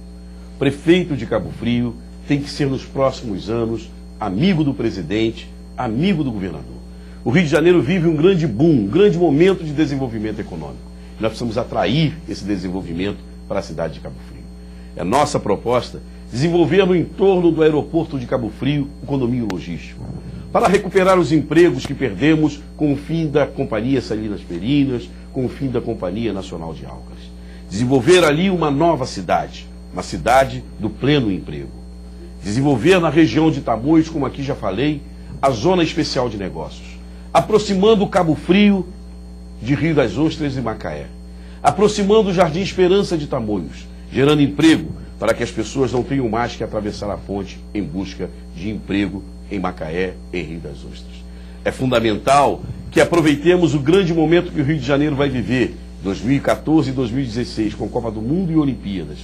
O prefeito de Cabo Frio tem que ser, nos próximos anos, amigo do presidente, amigo do governador. O Rio de Janeiro vive um grande boom, um grande momento de desenvolvimento econômico. Nós precisamos atrair esse desenvolvimento para a cidade de Cabo Frio. É nossa proposta desenvolver no entorno do aeroporto de Cabo Frio o condomínio logístico, para recuperar os empregos que perdemos com o fim da Companhia Salinas Ferinas, com o fim da Companhia Nacional de Álcares. Desenvolver ali uma nova cidade, uma cidade do pleno emprego. Desenvolver na região de Tamoios, como aqui já falei, a Zona Especial de Negócios, aproximando Cabo Frio de Rio das Ostras e Macaé, aproximando o Jardim Esperança de Tamoios, gerando emprego para que as pessoas não tenham mais que atravessar a ponte em busca de emprego em Macaé e Rio das Ostras. É fundamental que aproveitemos o grande momento que o Rio de Janeiro vai viver, 2014 e 2016, com Copa do Mundo e Olimpíadas,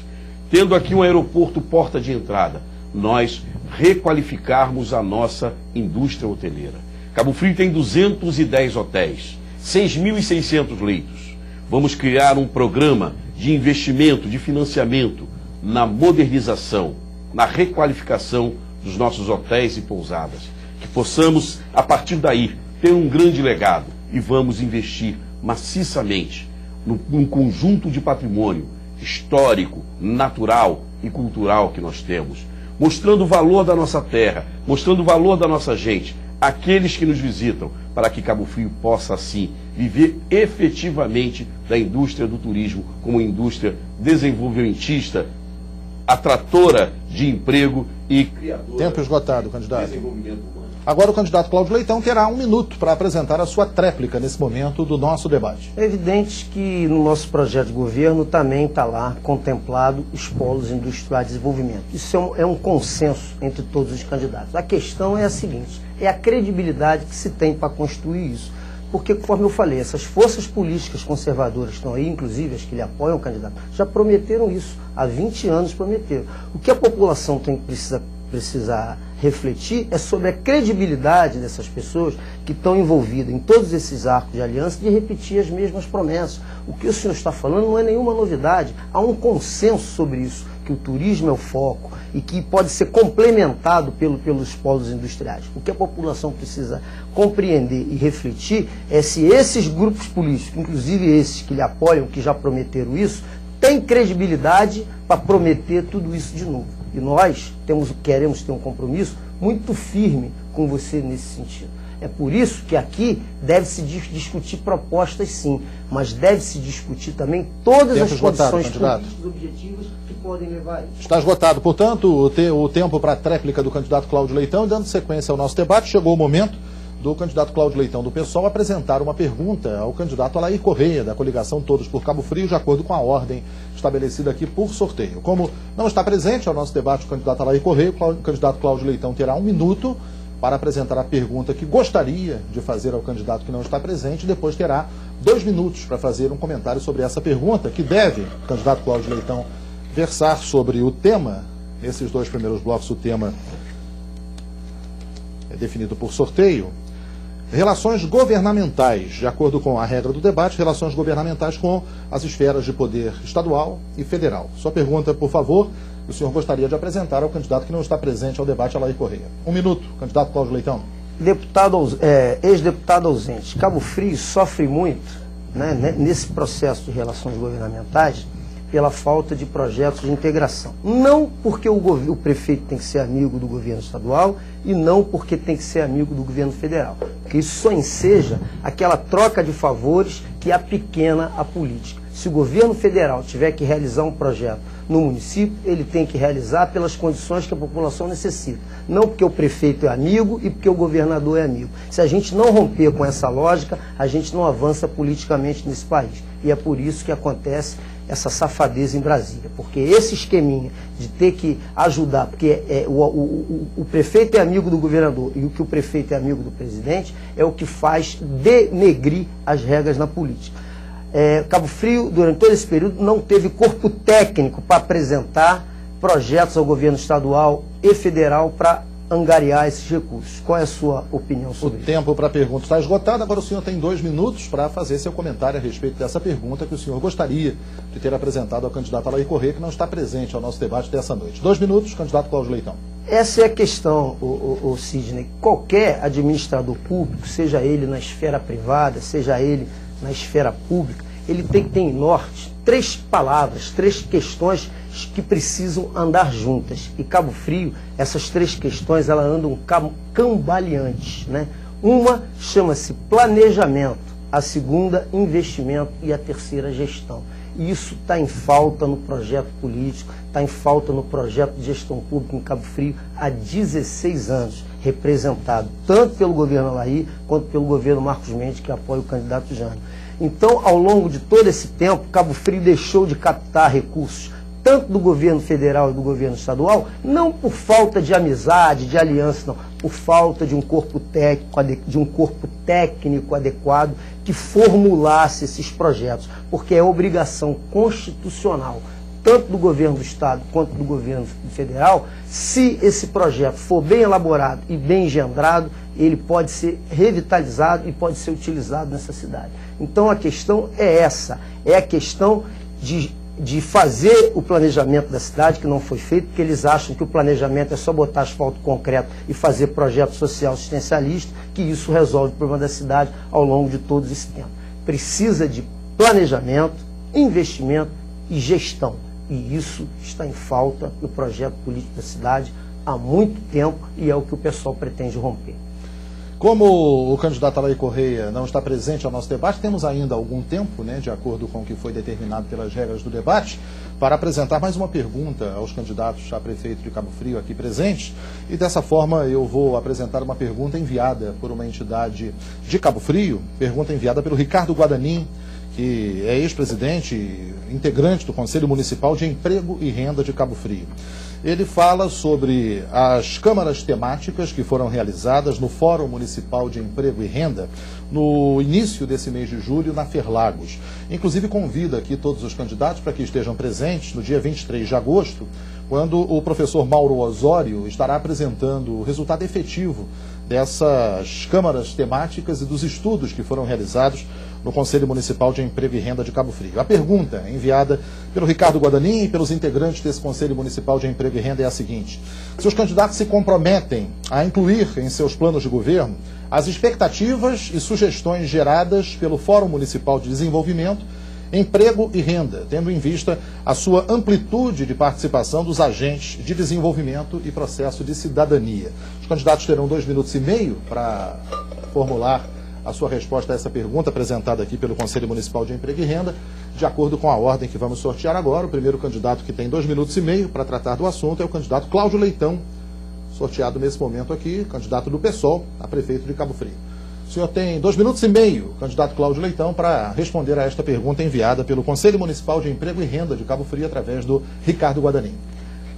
tendo aqui um aeroporto porta de entrada, nós requalificarmos a nossa indústria hoteleira. Cabo Frio tem 210 hotéis, 6.600 leitos. Vamos criar um programa de investimento, de financiamento na modernização, na requalificação dos nossos hotéis e pousadas. Que possamos, a partir daí, ter um grande legado e vamos investir maciçamente num conjunto de patrimônio histórico, natural e cultural que nós temos, mostrando o valor da nossa terra, mostrando o valor da nossa gente, aqueles que nos visitam, para que Cabo Frio possa, assim, viver efetivamente da indústria do turismo como indústria desenvolvimentista, atratora de emprego e criadora.
Tempo esgotado, candidato.
De desenvolvimento humano.
Agora o candidato Cláudio Leitão terá 1 minuto para apresentar a sua tréplica nesse momento do nosso debate.
É evidente que no nosso projeto de governo também está lá contemplado os polos industriais de desenvolvimento. Isso é um consenso entre todos os candidatos. A questão é a seguinte: é a credibilidade que se tem para construir isso. Porque, conforme eu falei, essas forças políticas conservadoras que estão aí, inclusive as que lhe apoiam o candidato, já prometeram isso. Há 20 anos prometeram. O que a população precisa refletir é sobre a credibilidade dessas pessoas que estão envolvidas em todos esses arcos de aliança de repetir as mesmas promessas. O que o senhor está falando não é nenhuma novidade. Há um consenso sobre isso, que o turismo é o foco e que pode ser complementado pelos polos industriais. O que a população precisa compreender e refletir é se esses grupos políticos, inclusive esses que lhe apoiam, que já prometeram isso, têm credibilidade para prometer tudo isso de novo. E nós queremos ter um compromisso muito firme com você nesse sentido. É por isso que aqui deve-se discutir propostas, sim, mas deve-se discutir também todas as condições políticas objetivas que podem levar a isso.
Está esgotado, portanto, o tempo para a tréplica do candidato Cláudio Leitão. E dando sequência ao nosso debate, chegou o momento do candidato Cláudio Leitão do PSOL apresentar uma pergunta ao candidato Alair Correia, da coligação Todos por Cabo Frio, de acordo com a ordem estabelecida aqui por sorteio. Como não está presente ao nosso debate o candidato Alair Correia, o candidato Cláudio Leitão terá 1 minuto para apresentar a pergunta que gostaria de fazer ao candidato que não está presente, e depois terá 2 minutos para fazer um comentário sobre essa pergunta, que deve, o candidato Cláudio Leitão, versar sobre o tema. Nesses 2 primeiros blocos, o tema é definido por sorteio. Relações governamentais, de acordo com a regra do debate, relações governamentais com as esferas de poder estadual e federal. Sua pergunta, por favor, o senhor gostaria de apresentar ao candidato que não está presente ao debate, Alair Correia. 1 minuto, candidato Cláudio Leitão.
Ex-deputado ausente. Cabo Frio sofre muito, né, nesse processo de relações governamentais pela falta de projetos de integração. Não porque o prefeito tem que ser amigo do governo estadual e não porque tem que ser amigo do governo federal. Porque isso só enseja aquela troca de favores que apequena a política. Se o governo federal tiver que realizar um projeto no município, ele tem que realizar pelas condições que a população necessita. Não porque o prefeito é amigo e porque o governador é amigo. Se a gente não romper com essa lógica, a gente não avança politicamente nesse país. E é por isso que acontece essa safadeza em Brasília. Porque esse esqueminha de ter que ajudar, porque o prefeito é amigo do governador e o que o prefeito é amigo do presidente, é o que faz denegrir as regras na política. Cabo Frio, durante todo esse período, não teve corpo técnico para apresentar projetos ao governo estadual e federal para angariar esses recursos. Qual é a sua opinião sobre isso?
O tempo para a pergunta está esgotado, agora o senhor tem 2 minutos para fazer seu comentário a respeito dessa pergunta que o senhor gostaria de ter apresentado ao candidato Alair Correia, que não está presente ao nosso debate dessa noite. 2 minutos, candidato Cláudio Leitão.
Essa é a questão, Sidney. Qualquer administrador público, seja ele na esfera privada, seja ele na esfera pública, ele tem que ter em norte 3 palavras, 3 questões que precisam andar juntas. E Cabo Frio, essas 3 questões, elas andam cambaleantes, né? Uma chama-se planejamento, a segunda, investimento e a terceira, gestão. E isso está em falta no projeto político, está em falta no projeto de gestão pública em Cabo Frio há 16 anos, representado tanto pelo governo Alair quanto pelo governo Marcos Mendes, que apoia o candidato Jânio. Então, ao longo de todo esse tempo, Cabo Frio deixou de captar recursos, tanto do governo federal e do governo estadual, não por falta de amizade, de aliança, não, por falta de um corpo técnico adequado que formulasse esses projetos, porque é obrigação constitucional, tanto do governo do estado quanto do governo federal, se esse projeto for bem elaborado e bem engendrado, ele pode ser revitalizado e pode ser utilizado nessa cidade. Então a questão é essa, é a questão de fazer o planejamento da cidade, que não foi feito, porque eles acham que o planejamento é só botar asfalto concreto e fazer projeto social assistencialista, que isso resolve o problema da cidade ao longo de todo esse tempo. Precisa de planejamento, investimento e gestão. E isso está em falta no projeto político da cidade há muito tempo e é o que o pessoal pretende romper.
Como o candidato Alair Correia não está presente ao nosso debate, temos ainda algum tempo, né, de acordo com o que foi determinado pelas regras do debate, para apresentar mais uma pergunta aos candidatos a prefeito de Cabo Frio aqui presentes. E dessa forma eu vou apresentar uma pergunta enviada por uma entidade de Cabo Frio, pergunta enviada pelo Ricardo Guadanin, que é ex-presidente e integrante do Conselho Municipal de Emprego e Renda de Cabo Frio. Ele fala sobre as câmaras temáticas que foram realizadas no Fórum Municipal de Emprego e Renda no início desse mês de julho na Ferlagos. Inclusive convida aqui todos os candidatos para que estejam presentes no dia 23 de agosto, quando o professor Mauro Osório estará apresentando o resultado efetivo dessas câmaras temáticas e dos estudos que foram realizados no Conselho Municipal de Emprego e Renda de Cabo Frio. A pergunta enviada pelo Ricardo Guadanin e pelos integrantes desse Conselho Municipal de Emprego e Renda é a seguinte: se os candidatos se comprometem a incluir em seus planos de governo as expectativas e sugestões geradas pelo Fórum Municipal de Desenvolvimento, Emprego e Renda, tendo em vista a sua amplitude de participação dos agentes de desenvolvimento e processo de cidadania. Os candidatos terão 2 minutos e meio para formular a sua resposta a essa pergunta apresentada aqui pelo Conselho Municipal de Emprego e Renda, de acordo com a ordem que vamos sortear agora. O primeiro candidato que tem 2 minutos e meio para tratar do assunto é o candidato Cláudio Leitão, sorteado nesse momento aqui, candidato do PSOL a prefeito de Cabo Frio. O senhor tem 2 minutos e meio, candidato Cláudio Leitão, para responder a esta pergunta enviada pelo Conselho Municipal de Emprego e Renda de Cabo Frio através do Ricardo Guadanin.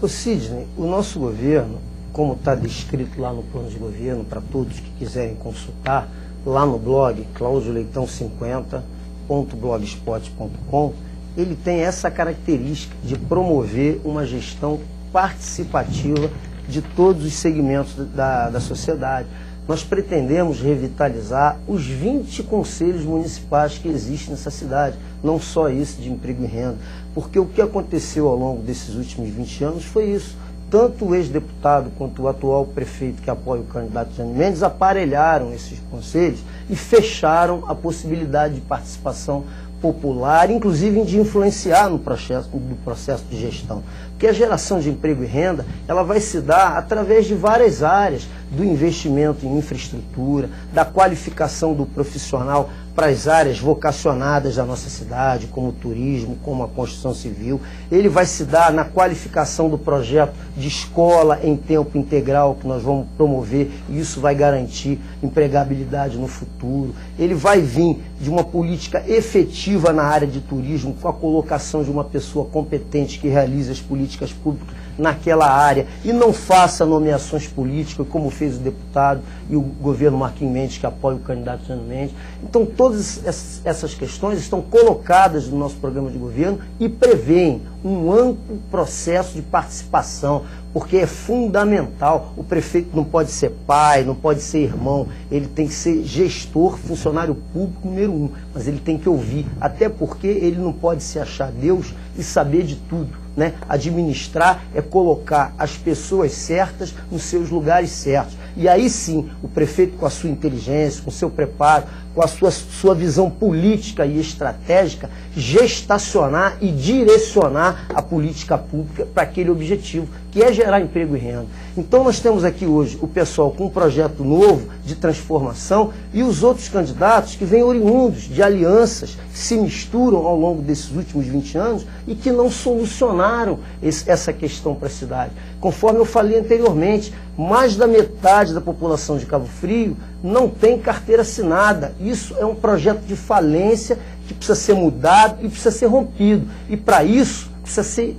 O Sidney, o nosso governo, como está descrito lá no plano de governo, para todos que quiserem consultar, lá no blog Cláudio Leitão 50, emprego.blogspot.com, ele tem essa característica de promover uma gestão participativa de todos os segmentos da sociedade. Nós pretendemos revitalizar os 20 conselhos municipais que existem nessa cidade, não só esse de emprego e renda, porque o que aconteceu ao longo desses últimos 20 anos foi isso. Tanto o ex-deputado quanto o atual prefeito que apoia o candidato Jânio Mendes aparelharam esses conselhos e fecharam a possibilidade de participação popular, inclusive de influenciar no processo de gestão. Porque a geração de emprego e renda, ela vai se dar através de várias áreas, do investimento em infraestrutura, da qualificação do profissional para as áreas vocacionadas da nossa cidade, como o turismo, como a construção civil. Ele vai se dar na qualificação do projeto de escola em tempo integral, que nós vamos promover, e isso vai garantir empregabilidade no futuro. Ele vai vir de uma política efetiva na área de turismo, com a colocação de uma pessoa competente que realize as políticas públicas naquela área e não faça nomeações políticas, como fez o deputado e o governo Marquinhos Mendes, que apoia o candidato Jânio Mendes. Então, todas essas questões estão colocadas no nosso programa de governo e prevêem um amplo processo de participação, porque é fundamental. O prefeito não pode ser pai, não pode ser irmão, ele tem que ser gestor, funcionário público número 1, mas ele tem que ouvir, até porque ele não pode se achar Deus e saber de tudo, né? Administrar é colocar as pessoas certas nos seus lugares certos. E aí sim, o prefeito, com a sua inteligência, com o seu preparo, com a sua visão política e estratégica, gestacionar e direcionar a política pública para aquele objetivo, que é gerar emprego e renda. Então nós temos aqui hoje o pessoal com um projeto novo de transformação e os outros candidatos que vêm oriundos de alianças que se misturam ao longo desses últimos 20 anos e que não solucionaram essa questão para a cidade. Conforme eu falei anteriormente, mais da metade da população de Cabo Frio não tem carteira assinada. Isso é um projeto de falência que precisa ser mudado e precisa ser rompido. E para isso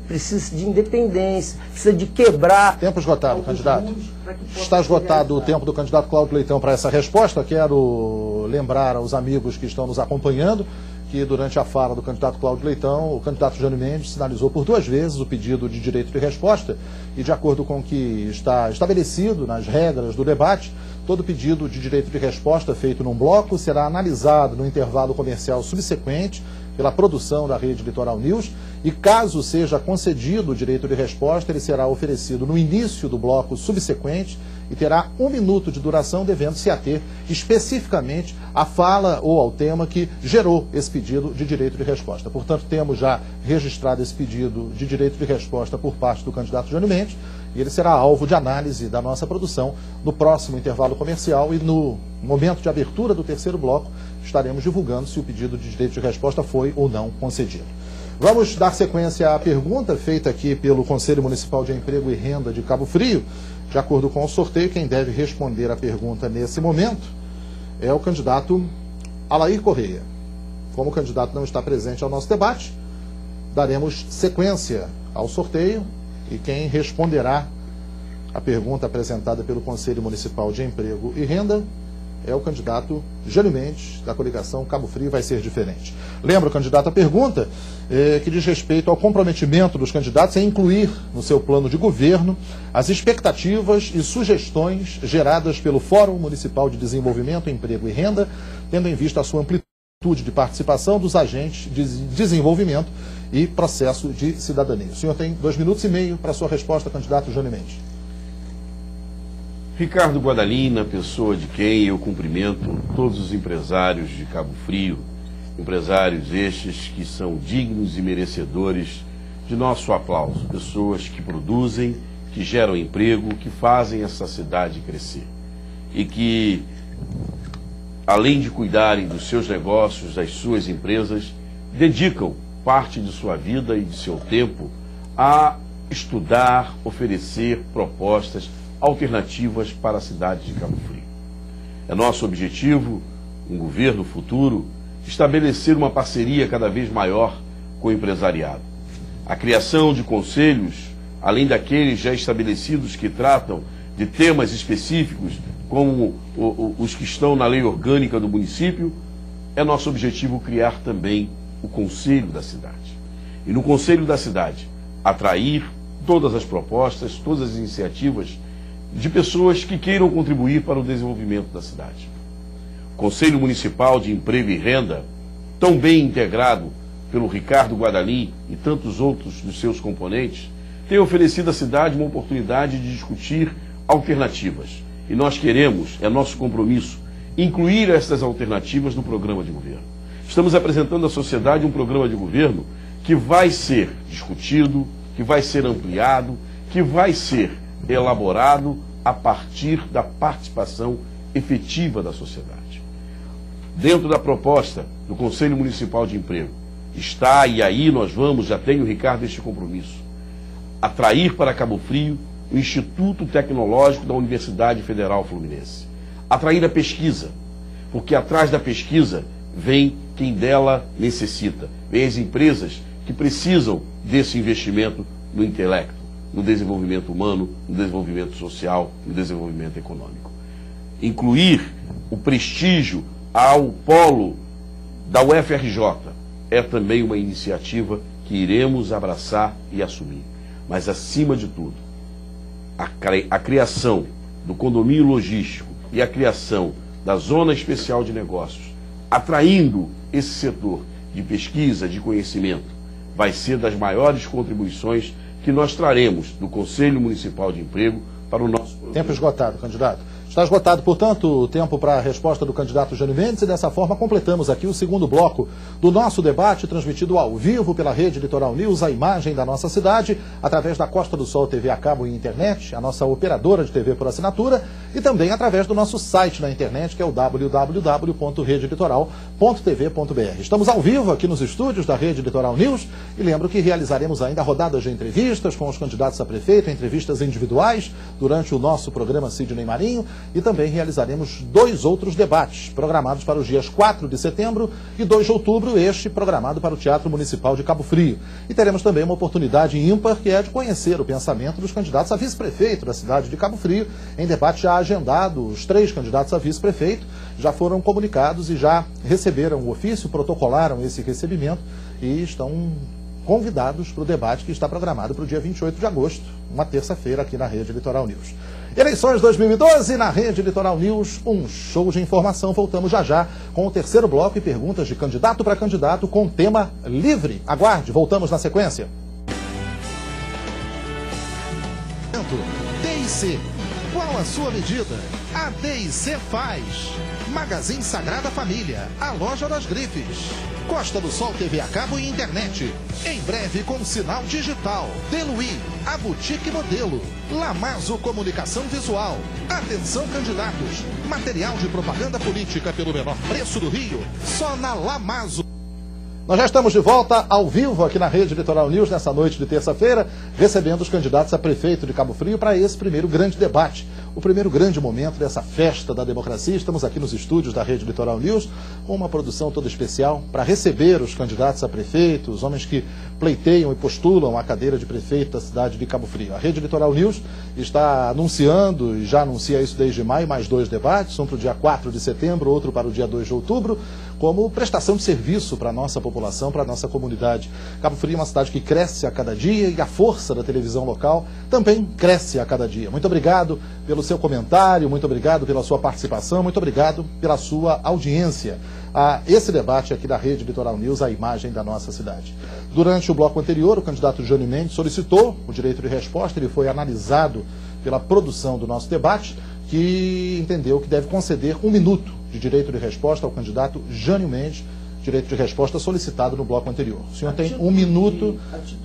precisa de independência, precisa de quebrar...
Tempo esgotado, candidato. Está esgotado o tempo do candidato Cláudio Leitão para essa resposta. Quero lembrar aos amigos que estão nos acompanhando que durante a fala do candidato Cláudio Leitão, o candidato Jânio Mendes sinalizou por 2 vezes o pedido de direito de resposta e, de acordo com o que está estabelecido nas regras do debate, todo pedido de direito de resposta feito num bloco será analisado no intervalo comercial subsequente pela produção da Rede Litoral News e, caso seja concedido o direito de resposta, ele será oferecido no início do bloco subsequente e terá 1 minuto de duração, devendo se ater especificamente à fala ou ao tema que gerou esse pedido de direito de resposta. Portanto, temos já registrado esse pedido de direito de resposta por parte do candidato Jânio Mendes e ele será alvo de análise da nossa produção no próximo intervalo comercial e no momento de abertura do 3º bloco estaremos divulgando se o pedido de direito de resposta foi ou não concedido. Vamos dar sequência à pergunta feita aqui pelo Conselho Municipal de Emprego e Renda de Cabo Frio. De acordo com o sorteio, quem deve responder a pergunta nesse momento é o candidato Alair Correia. Como o candidato não está presente ao nosso debate, daremos sequência ao sorteio e quem responderá a pergunta apresentada pelo Conselho Municipal de Emprego e Renda é o candidato Jânio Mendes, da coligação Cabo Frio Vai Ser Diferente. Lembra, candidato, a pergunta que diz respeito ao comprometimento dos candidatos em incluir no seu plano de governo as expectativas e sugestões geradas pelo Fórum Municipal de Desenvolvimento, Emprego e Renda, tendo em vista a sua amplitude de participação dos agentes de desenvolvimento e processo de cidadania. O senhor tem 2 minutos e meio para a sua resposta, candidato Jânio Mendes.
Ricardo Guadalina, pessoa de quem eu cumprimento todos os empresários de Cabo Frio, empresários estes que são dignos e merecedores de nosso aplauso, pessoas que produzem, que geram emprego, que fazem essa cidade crescer e que, além de cuidarem dos seus negócios, das suas empresas, dedicam parte de sua vida e de seu tempo a estudar, oferecer propostas alternativas para a cidade de Cabo Frio. É nosso objetivo, um governo futuro, estabelecer uma parceria cada vez maior com o empresariado. A criação de conselhos, além daqueles já estabelecidos que tratam de temas específicos, como os que estão na lei orgânica do município, é nosso objetivo criar também o Conselho da Cidade. E no Conselho da Cidade, atrair todas as propostas, todas as iniciativas de pessoas que queiram contribuir para o desenvolvimento da cidade. O Conselho Municipal de Emprego e Renda, tão bem integrado pelo Ricardo Guadalin e tantos outros dos seus componentes, tem oferecido à cidade uma oportunidade de discutir alternativas. E nós queremos, é nosso compromisso, incluir essas alternativas no programa de governo. Estamos apresentando à sociedade um programa de governo que vai ser discutido, que vai ser ampliado, que vai ser elaborado a partir da participação efetiva da sociedade. Dentro da proposta do Conselho Municipal de Emprego está, e aí nós vamos, já tem o Ricardo este compromisso, atrair para Cabo Frio o Instituto Tecnológico da Universidade Federal Fluminense. Atrair a pesquisa, porque atrás da pesquisa vem quem dela necessita, vem as empresas que precisam desse investimento no intelecto, no desenvolvimento humano, no desenvolvimento social, no desenvolvimento econômico. Incluir o prestígio ao polo da UFRJ é também uma iniciativa que iremos abraçar e assumir. Mas, acima de tudo, a criação do condomínio logístico e a criação da Zona Especial de Negócios, atraindo esse setor de pesquisa, de conhecimento, vai ser das maiores contribuições que nós traremos do Conselho Municipal de Emprego para o nosso programa.
Tempo esgotado, candidato. Está esgotado, portanto, o tempo para a resposta do candidato Jânio Mendes, e dessa forma completamos aqui o segundo bloco do nosso debate, transmitido ao vivo pela Rede Litoral News, a imagem da nossa cidade, através da Costa do Sol TV a cabo e internet, a nossa operadora de TV por assinatura, e também através do nosso site na internet, que é o www.redelitoral.tv.br. Estamos ao vivo aqui nos estúdios da Rede Litoral News, e lembro que realizaremos ainda rodadas de entrevistas com os candidatos a prefeito, entrevistas individuais, durante o nosso programa Sidney Marinho, e também realizaremos 2 outros debates, programados para os dias 4 de setembro e 2 de outubro, este programado para o Teatro Municipal de Cabo Frio. E teremos também uma oportunidade ímpar, que é de conhecer o pensamento dos candidatos a vice-prefeito da cidade de Cabo Frio, em debate já agendado. Os 3 candidatos a vice-prefeito já foram comunicados e já receberam o ofício, protocolaram esse recebimento e estão convidados para o debate que está programado para o dia 28 de agosto, uma terça-feira, aqui na Rede Litoral News. Eleições 2012 na Rede Litoral News, um show de informação. Voltamos já já com o terceiro bloco e perguntas de candidato para candidato com tema livre. Aguarde, voltamos na sequência. D&C, qual a sua medida? A D&C faz. Magazine Sagrada Família, a loja das grifes. Costa do Sol TV a cabo e internet. Em breve com sinal digital. Deluí, a boutique modelo. Lamazo Comunicação Visual. Atenção, candidatos. Material de propaganda política pelo menor preço do Rio. Só na Lamazo. Nós já estamos de volta ao vivo aqui na Rede Litoral News nessa noite de terça-feira, recebendo os candidatos a prefeito de Cabo Frio para esse primeiro grande debate, o primeiro grande momento dessa festa da democracia. Estamos aqui nos estúdios da Rede Litoral News com uma produção toda especial para receber os candidatos a prefeito, os homens que pleiteiam e postulam a cadeira de prefeito da cidade de Cabo Frio. A Rede Litoral News está anunciando, e já anuncia isso desde maio, mais 2 debates, um para o dia 4 de setembro, outro para o dia 2 de outubro, como prestação de serviço para a nossa população, para a nossa comunidade. Cabo Frio é uma cidade que cresce a cada dia e a força da televisão local também cresce a cada dia. Muito obrigado pelo seu comentário, muito obrigado pela sua participação, muito obrigado pela sua audiência a esse debate aqui da Rede Litoral News, a imagem da nossa cidade. Durante o bloco anterior, o candidato Jânio Mendes solicitou o direito de resposta, ele foi analisado pela produção do nosso debate, que entendeu que deve conceder 1 minuto de direito de resposta ao candidato Jânio Mendes, direito de resposta solicitado no bloco anterior. O senhor tem 1 minuto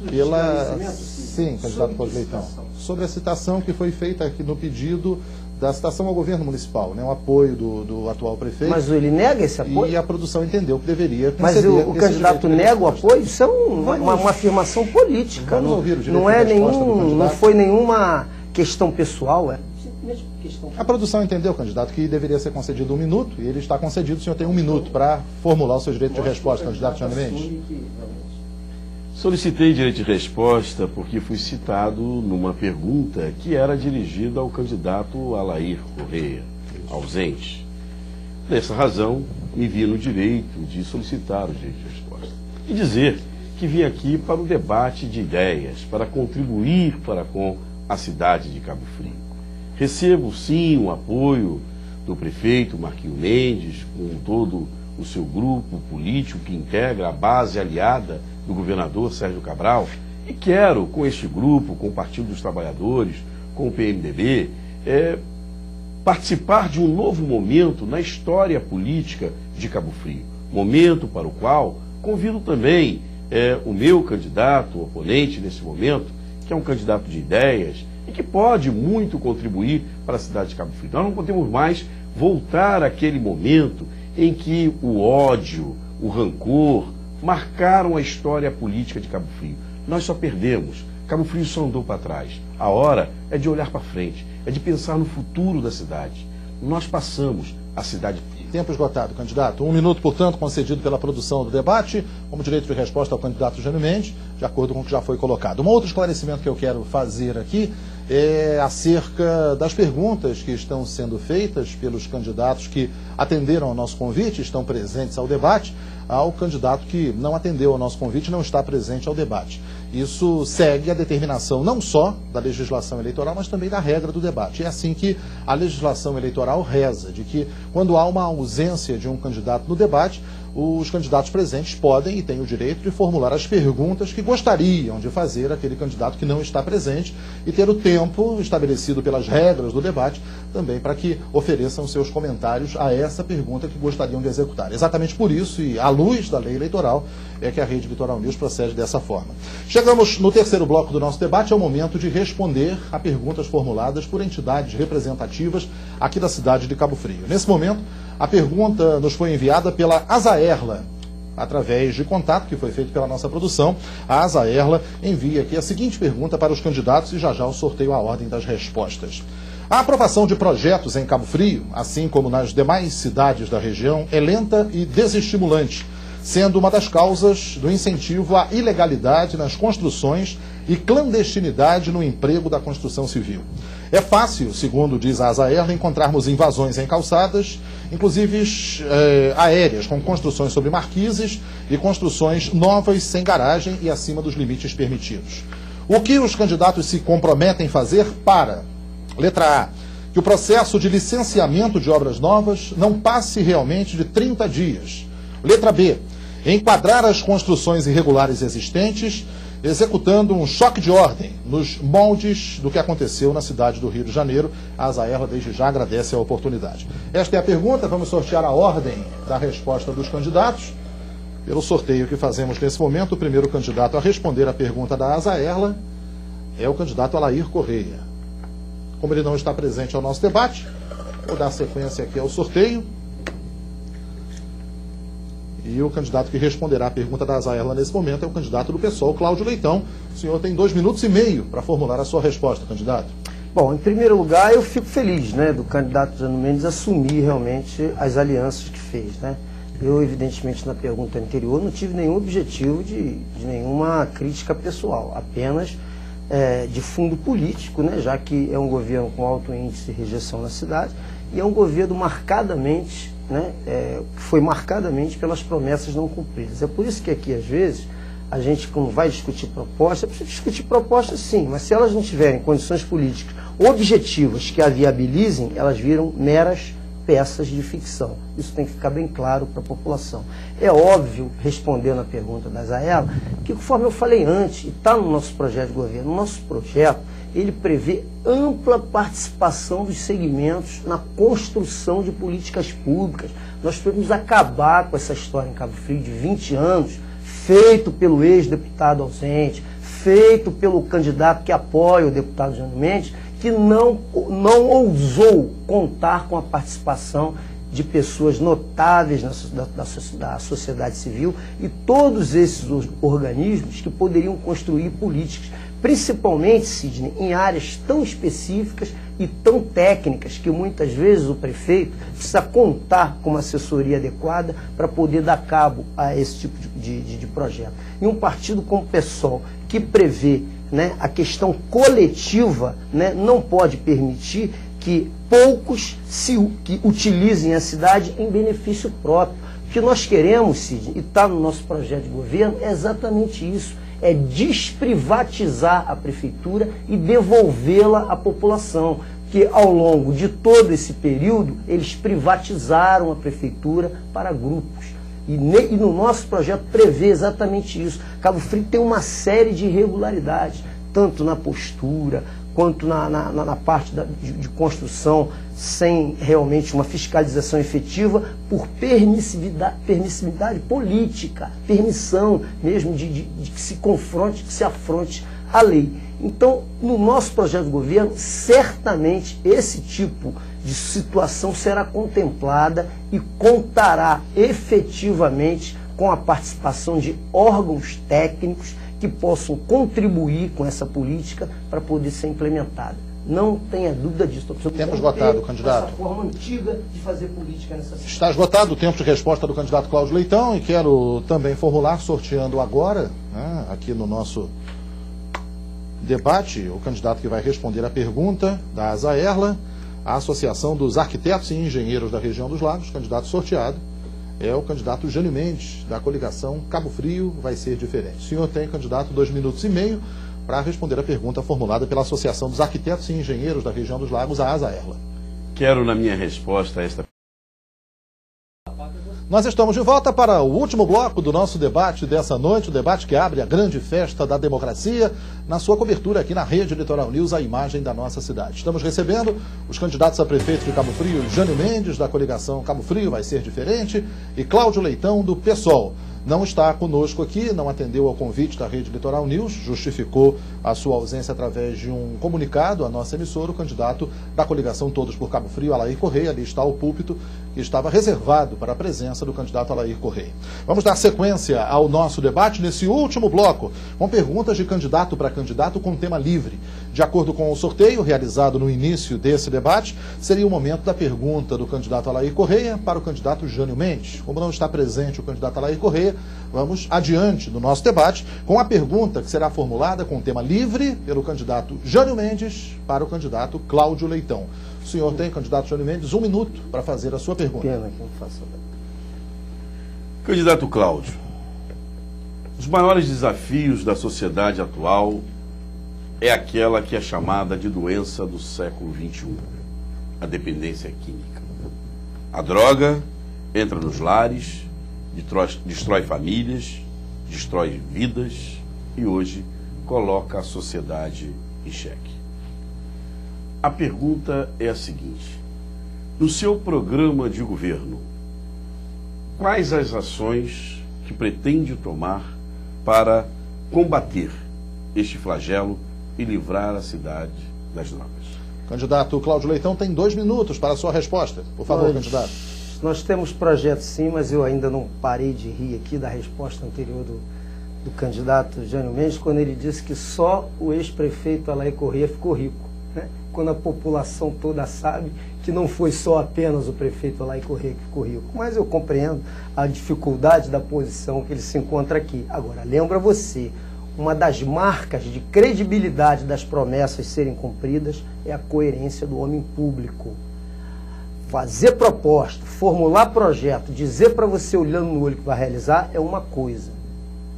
pela... Sim, candidato Cláudio Leitão. Sobre a citação que foi feita aqui no pedido da citação ao governo municipal, né, o apoio do atual prefeito. Mas
ele nega esse apoio?
E a produção entendeu que deveria conceder.
Mas o candidato nega o apoio? Isso é uma afirmação política.
Vamos ouvir o direito
não,
de resposta do candidato.
Não foi nenhuma questão pessoal, é?
A produção entendeu, candidato, que deveria ser concedido 1 minuto, e ele está concedido. O senhor tem 1 minuto para formular o seu direito de resposta, candidato Jânio Mendes.
Solicitei direito de resposta porque fui citado numa pergunta que era dirigida ao candidato Alair Correia, ausente. Dessa razão, me vi no direito de solicitar o direito de resposta e dizer que vim aqui para o debate de ideias, para contribuir para com a cidade de Cabo Frio. Recebo, sim, o apoio do prefeito Marquinhos Mendes, com todo o seu grupo político que integra a base aliada do governador Sérgio Cabral, e quero, com este grupo, com o Partido dos Trabalhadores, com o PMDB, participar de um novo momento na história política de Cabo Frio. Momento para o qual convido também o meu candidato, o oponente nesse momento, que é um candidato de ideias e que pode muito contribuir para a cidade de Cabo Frio. Nós não podemos mais voltar àquele momento em que o ódio, o rancor marcaram a história política de Cabo Frio. Nós só perdemos. Cabo Frio só andou para trás. A hora é de olhar para frente, é de pensar no futuro da cidade. Nós passamos a cidade.
Tempo esgotado, candidato. 1 minuto, portanto, concedido pela produção do debate, como direito de resposta ao candidato Jânio Mendes, de acordo com o que já foi colocado. Um outro esclarecimento que eu quero fazer aqui é acerca das perguntas que estão sendo feitas pelos candidatos que atenderam ao nosso convite, estão presentes ao debate, ao candidato que não atendeu ao nosso convite, não está presente ao debate. Isso segue a determinação não só da legislação eleitoral, mas também da regra do debate. É assim que a legislação eleitoral reza, de que quando há uma ausência de um candidato no debate, os candidatos presentes podem e têm o direito de formular as perguntas que gostariam de fazer aquele candidato que não está presente e ter o tempo estabelecido pelas regras do debate também para que ofereçam seus comentários a essa pergunta que gostariam de executar. Exatamente por isso, e à luz da lei eleitoral, é que a Rede Litoral News procede dessa forma. Chegamos no terceiro bloco do nosso debate, é o momento de responder a perguntas formuladas por entidades representativas aqui da cidade de Cabo Frio. Nesse momento, a pergunta nos foi enviada pela Azaerla, através de contato que foi feito pela nossa produção. A Azaerla envia aqui a seguinte pergunta para os candidatos e já eu sorteio a ordem das respostas. A aprovação de projetos em Cabo Frio, assim como nas demais cidades da região, é lenta e desestimulante, sendo uma das causas do incentivo à ilegalidade nas construções e clandestinidade no emprego da construção civil. É fácil, segundo diz a Azaerla, encontrarmos invasões em calçadas, inclusive aéreas, com construções sobre marquises e construções novas sem garagem e acima dos limites permitidos. O que os candidatos se comprometem a fazer para, letra A, que o processo de licenciamento de obras novas não passe realmente de 30 dias. Letra B, enquadrar as construções irregulares existentes, executando um choque de ordem nos moldes do que aconteceu na cidade do Rio de Janeiro. A Azaerla desde já agradece a oportunidade. Esta é a pergunta, vamos sortear a ordem da resposta dos candidatos. Pelo sorteio que fazemos nesse momento, o primeiro candidato a responder a pergunta da Azaerla é o candidato Alair Correia. Como ele não está presente ao nosso debate, vou dar sequência aqui ao sorteio. E o candidato que responderá a pergunta da Azaerla nesse momento é o candidato do PSOL, Cláudio Leitão. O senhor tem 2 minutos e meio para formular a sua resposta, candidato.
Bom, em primeiro lugar, eu fico feliz, do candidato Jânio Mendes assumir realmente as alianças que fez, Eu, evidentemente, na pergunta anterior, não tive nenhum objetivo de nenhuma crítica pessoal, apenas de fundo político, já que é um governo com alto índice de rejeição na cidade e é um governo marcadamente, que foi marcadamente pelas promessas não cumpridas. É por isso que aqui, às vezes, a gente, quando vai discutir proposta, precisa discutir propostas sim, mas se elas não tiverem condições políticas objetivas que a viabilizem, elas viram meras peças de ficção. Isso tem que ficar bem claro para a população. É óbvio, respondendo a pergunta da Azaerla, que conforme eu falei antes, e está no nosso projeto de governo, o nosso projeto, ele prevê ampla participação dos segmentos na construção de políticas públicas. Nós podemos acabar com essa história em Cabo Frio de 20 anos, feito pelo ex-deputado ausente, feito pelo candidato que apoia o deputado Jânio Mendes, que não ousou contar com a participação de pessoas notáveis da sociedade civil e todos esses organismos que poderiam construir políticas, principalmente, Sidney, em áreas tão específicas e tão técnicas que muitas vezes o prefeito precisa contar com uma assessoria adequada para poder dar cabo a esse tipo de projeto. E um partido como o PSOL, que prevê a questão coletiva, não pode permitir que poucos que utilizem a cidade em benefício próprio. que nós queremos, Sidney, e está no nosso projeto de governo, é exatamente isso. É desprivatizar a prefeitura e devolvê-la à população. Que ao longo de todo esse período, eles privatizaram a prefeitura para grupos. E no nosso projeto prevê exatamente isso. Cabo Frio tem uma série de irregularidades, tanto na postura, quanto na parte de construção, sem realmente uma fiscalização efetiva, por permissividade política, permissão mesmo de que se confronte, que se afronte a lei. Então, no nosso projeto de governo, certamente esse tipo de situação será contemplada e contará efetivamente com a participação de órgãos técnicos que possam contribuir com essa política para poder ser implementada. Não tenha dúvida disso.
Tempo esgotado, candidato.
Essa forma antiga de fazer política nessa cidade.
Está esgotado o tempo de resposta do candidato Cláudio Leitão e quero também formular, sorteando agora, né, aqui no nosso debate, o candidato que vai responder a pergunta da ASAERLA, a Associação dos Arquitetos e Engenheiros da Região dos Lagos, candidato sorteado, é o candidato Jânio Mendes, da coligação Cabo Frio, vai ser diferente. O senhor tem, candidato, 2 minutos e meio para responder a pergunta formulada pela Associação dos Arquitetos e Engenheiros da Região dos Lagos, a ASAERLA.
Quero, na minha resposta a esta pergunta.
Nós estamos de volta para o último bloco do nosso debate dessa noite, o debate que abre a grande festa da democracia, na sua cobertura aqui na Rede Litoral News, a imagem da nossa cidade. Estamos recebendo os candidatos a prefeito de Cabo Frio, Jânio Mendes, da coligação Cabo Frio, vai ser diferente, e Cláudio Leitão, do PSOL. Não está conosco aqui, não atendeu ao convite da Rede Litoral News, justificou a sua ausência através de um comunicado à nossa emissora, o candidato da coligação Todos por Cabo Frio, Alair Correia. Ali está o púlpito que estava reservado para a presença do candidato Alair Correia. Vamos dar sequência ao nosso debate nesse último bloco, com perguntas de candidato para candidato com tema livre. De acordo com o sorteio realizado no início desse debate, seria o momento da pergunta do candidato Alair Correia para o candidato Jânio Mendes. Como não está presente o candidato Alair Correia, vamos adiante no nosso debate com a pergunta que será formulada com tema livre pelo candidato Jânio Mendes para o candidato Cláudio Leitão. O senhor tem, candidato Jânio Mendes, 1 minuto para fazer a sua pergunta.
Pena que não faça.
Candidato Cláudio, os maiores desafios da sociedade atual é aquela que é chamada de doença do século XXI, a dependência química. A droga entra nos lares, destrói famílias, destrói vidas e hoje coloca a sociedade em xeque. A pergunta é a seguinte: no seu programa de governo, quais as ações que pretende tomar para combater este flagelo e livrar a cidade das drogas?
Candidato Cláudio Leitão tem 2 minutos para a sua resposta. Por favor, candidato.
Nós temos projetos sim, mas eu ainda não parei de rir aqui da resposta anterior do candidato Jânio Mendes, quando ele disse que só o ex-prefeito Alair Correia ficou rico, né? Quando a população toda sabe que não foi só apenas o prefeito Alair Correia que ficou rico. Mas eu compreendo a dificuldade da posição que ele se encontra aqui. Agora, lembra você, uma das marcas de credibilidade das promessas serem cumpridas é a coerência do homem público. Fazer proposta, formular projeto, dizer para você olhando no olho que vai realizar é uma coisa.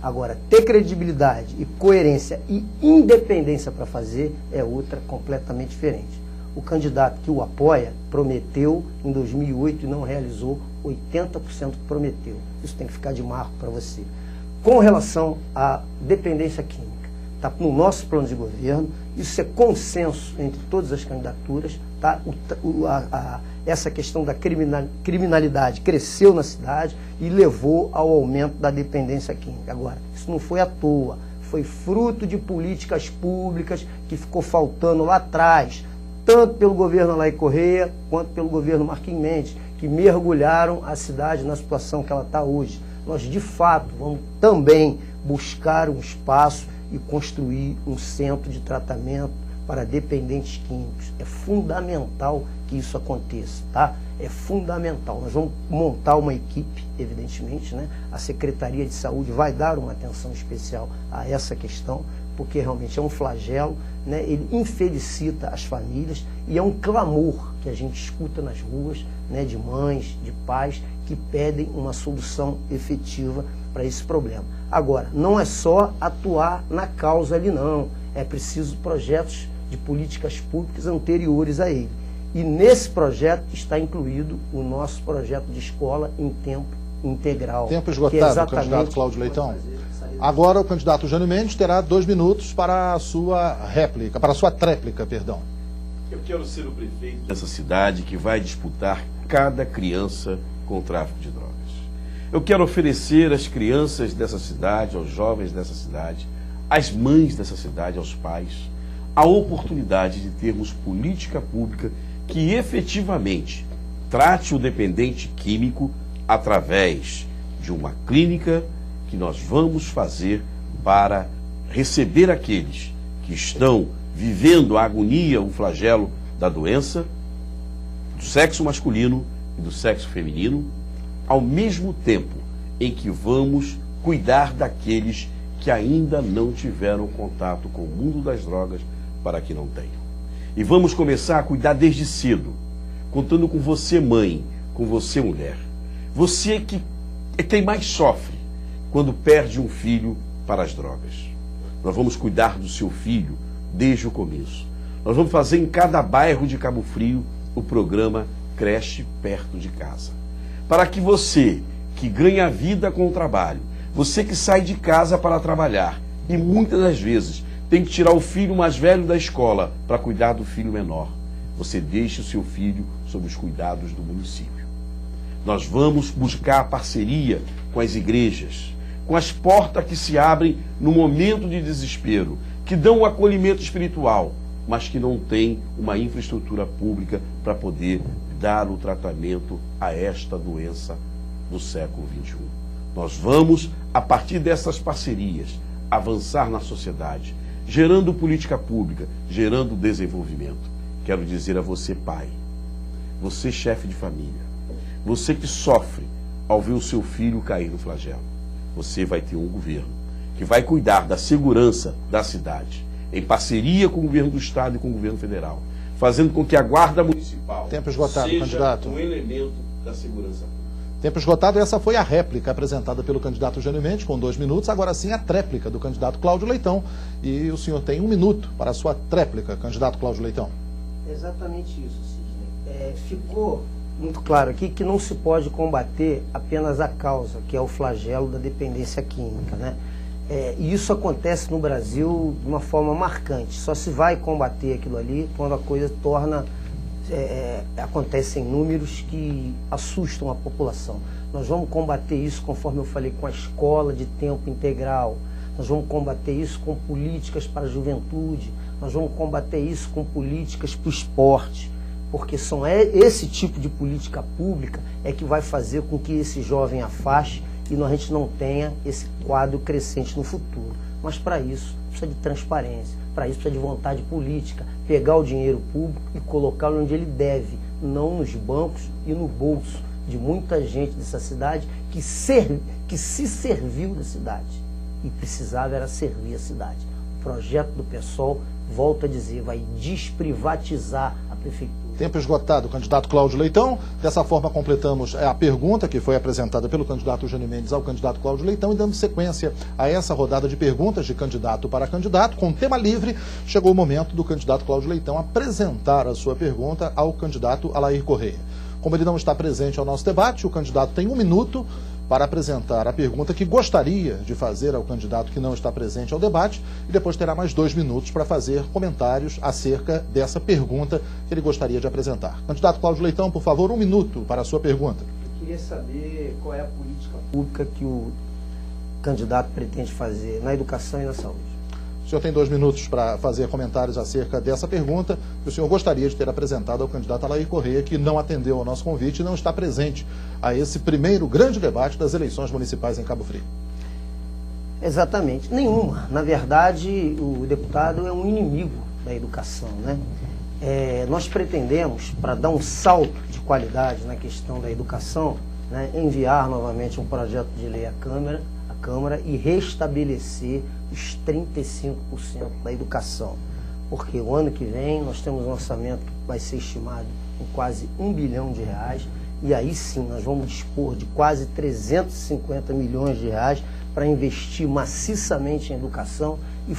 Agora, ter credibilidade e coerência e independência para fazer é outra completamente diferente. O candidato que o apoia prometeu em 2008 e não realizou 80% que prometeu. Isso tem que ficar de marco para você. Com relação à dependência química, está no nosso plano de governo, isso é consenso entre todas as candidaturas, tá? Essa questão da criminalidade cresceu na cidade e levou ao aumento da dependência química. Agora, isso não foi à toa, foi fruto de políticas públicas que ficou faltando lá atrás, tanto pelo governo Alair Correia, quanto pelo governo Marquinhos Mendes, que mergulharam a cidade na situação que ela está hoje. Nós, de fato, vamos também buscar um espaço e construir um centro de tratamento para dependentes químicos. É fundamental que isso aconteça, tá? É fundamental. Nós vamos montar uma equipe, evidentemente, né? A Secretaria de Saúde vai dar uma atenção especial a essa questão, porque realmente é um flagelo, né? Ele infelicita as famílias e é um clamor que a gente escuta nas ruas, né? De mães, de pais, que pedem uma solução efetiva para esse problema. Agora, não é só atuar na causa ali não, é preciso projetos de políticas públicas anteriores a ele. E nesse projeto está incluído o nosso projeto de escola em tempo integral.
Tempo esgotado, candidato Cláudio Leitão. Agora o candidato Jânio Mendes terá 2 minutos para a sua réplica, para a sua tréplica, perdão.
Eu quero ser o prefeito dessa cidade que vai disputar cada criança com o tráfico de drogas. Eu quero oferecer às crianças dessa cidade, aos jovens dessa cidade, às mães dessa cidade, aos pais, a oportunidade de termos política pública que efetivamente trate o dependente químico através de uma clínica que nós vamos fazer para receber aqueles que estão vivendo a agonia, o flagelo da doença, do sexo masculino e do sexo feminino, ao mesmo tempo em que vamos cuidar daqueles que ainda não tiveram contato com o mundo das drogas para que não tenham. E vamos começar a cuidar desde cedo, contando com você, mãe, com você, mulher. Você que é quem mais sofre quando perde um filho para as drogas. Nós vamos cuidar do seu filho desde o começo. Nós vamos fazer em cada bairro de Cabo Frio o programa Creche Perto de Casa. Para que você, que ganha vida com o trabalho, você que sai de casa para trabalhar e muitas das vezes tem que tirar o filho mais velho da escola para cuidar do filho menor, você deixe o seu filho sob os cuidados do município. Nós vamos buscar a parceria com as igrejas, com as portas que se abrem no momento de desespero, que dão o acolhimento espiritual, mas que não têm uma infraestrutura pública para poder dar o tratamento a esta doença do século XXI. Nós vamos, a partir dessas parcerias, avançar na sociedade, gerando política pública, gerando desenvolvimento. Quero dizer a você, pai, você, chefe de família, você que sofre ao ver o seu filho cair no flagelo, você vai ter um governo que vai cuidar da segurança da cidade, em parceria com o governo do Estado e com o governo federal, fazendo com que a Guarda Municipal
Tempo esgotado,
seja
candidato.
um elemento da segurança pública.
Tempo esgotado, essa foi a réplica apresentada pelo candidato Jânio Mendes, com 2 minutos. Agora sim, a tréplica do candidato Cláudio Leitão. E o senhor tem 1 minuto para a sua tréplica, candidato Cláudio Leitão.
Exatamente isso, Sidney. Ficou muito claro aqui que não se pode combater apenas a causa, que é o flagelo da dependência química, né? E isso acontece no Brasil de uma forma marcante. Só se vai combater aquilo ali quando a coisa torna... acontecem números que assustam a população. Nós vamos combater isso, conforme eu falei, com a escola de tempo integral. Nós vamos combater isso com políticas para a juventude. Nós vamos combater isso com políticas para o esporte. Porque esse tipo de política pública é que vai fazer com que esse jovem afaste e a gente não tenha esse quadro crescente no futuro. Mas para isso precisa de transparência, para isso precisa de vontade política, pegar o dinheiro público e colocá-lo onde ele deve, não nos bancos e no bolso de muita gente dessa cidade que se serviu da cidade e precisava era servir a cidade. O projeto do PSOL, volto a dizer, vai desprivatizar a prefeitura.
Tempo esgotado, candidato Cláudio Leitão. Dessa forma, completamos a pergunta que foi apresentada pelo candidato Jânio Mendes ao candidato Cláudio Leitão e dando sequência a essa rodada de perguntas de candidato para candidato, com tema livre, chegou o momento do candidato Cláudio Leitão apresentar a sua pergunta ao candidato Alair Correia. Como ele não está presente ao nosso debate, o candidato tem 1 minuto para apresentar a pergunta que gostaria de fazer ao candidato que não está presente ao debate e depois terá mais 2 minutos para fazer comentários acerca dessa pergunta que ele gostaria de apresentar. Candidato Cláudio Leitão, por favor, 1 minuto para a sua pergunta.
Eu queria saber qual é a política pública que o candidato pretende fazer na educação e na saúde.
O senhor tem 2 minutos para fazer comentários acerca dessa pergunta que o senhor gostaria de ter apresentado ao candidato Alair Correia, que não atendeu ao nosso convite e não está presente a esse primeiro grande debate das eleições municipais em Cabo Frio.
Exatamente. Nenhuma. Na verdade, o deputado é um inimigo da educação, né? Nós pretendemos, para dar um salto de qualidade na questão da educação, né, enviar novamente um projeto de lei à Câmara e restabelecer os 35% da educação. Porque o ano que vem nós temos um orçamento que vai ser estimado em quase R$1 bilhão, e aí sim nós vamos dispor de quase 350 milhões de reais para investir maciçamente em educação e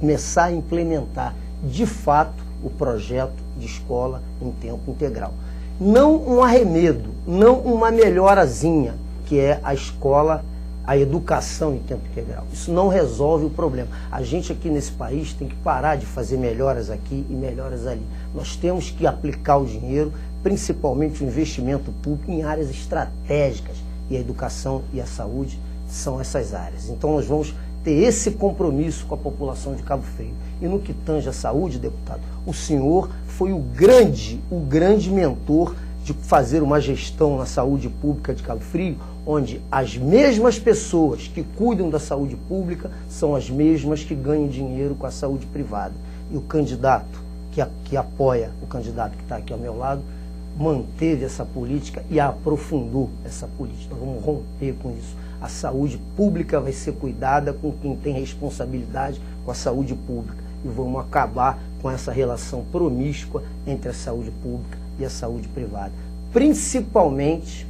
começar a implementar de fato o projeto de escola em tempo integral. Não um arremedo, não uma melhorazinha, que é a escola, a educação em tempo integral. Isso não resolve o problema. A gente aqui nesse país tem que parar de fazer melhoras aqui e melhoras ali. Nós temos que aplicar o dinheiro, principalmente o investimento público, em áreas estratégicas, e a educação e a saúde são essas áreas. Então nós vamos ter esse compromisso com a população de Cabo Frio. E no que tange a saúde, deputado, o senhor foi o grande mentor de fazer uma gestão na saúde pública de Cabo Frio, onde as mesmas pessoas que cuidam da saúde pública são as mesmas que ganham dinheiro com a saúde privada. E o candidato que apoia o candidato que está aqui ao meu lado manteve essa política e aprofundou essa política. Nós vamos romper com isso. A saúde pública vai ser cuidada com quem tem responsabilidade com a saúde pública. E vamos acabar com essa relação promíscua entre a saúde pública e a saúde privada. Principalmente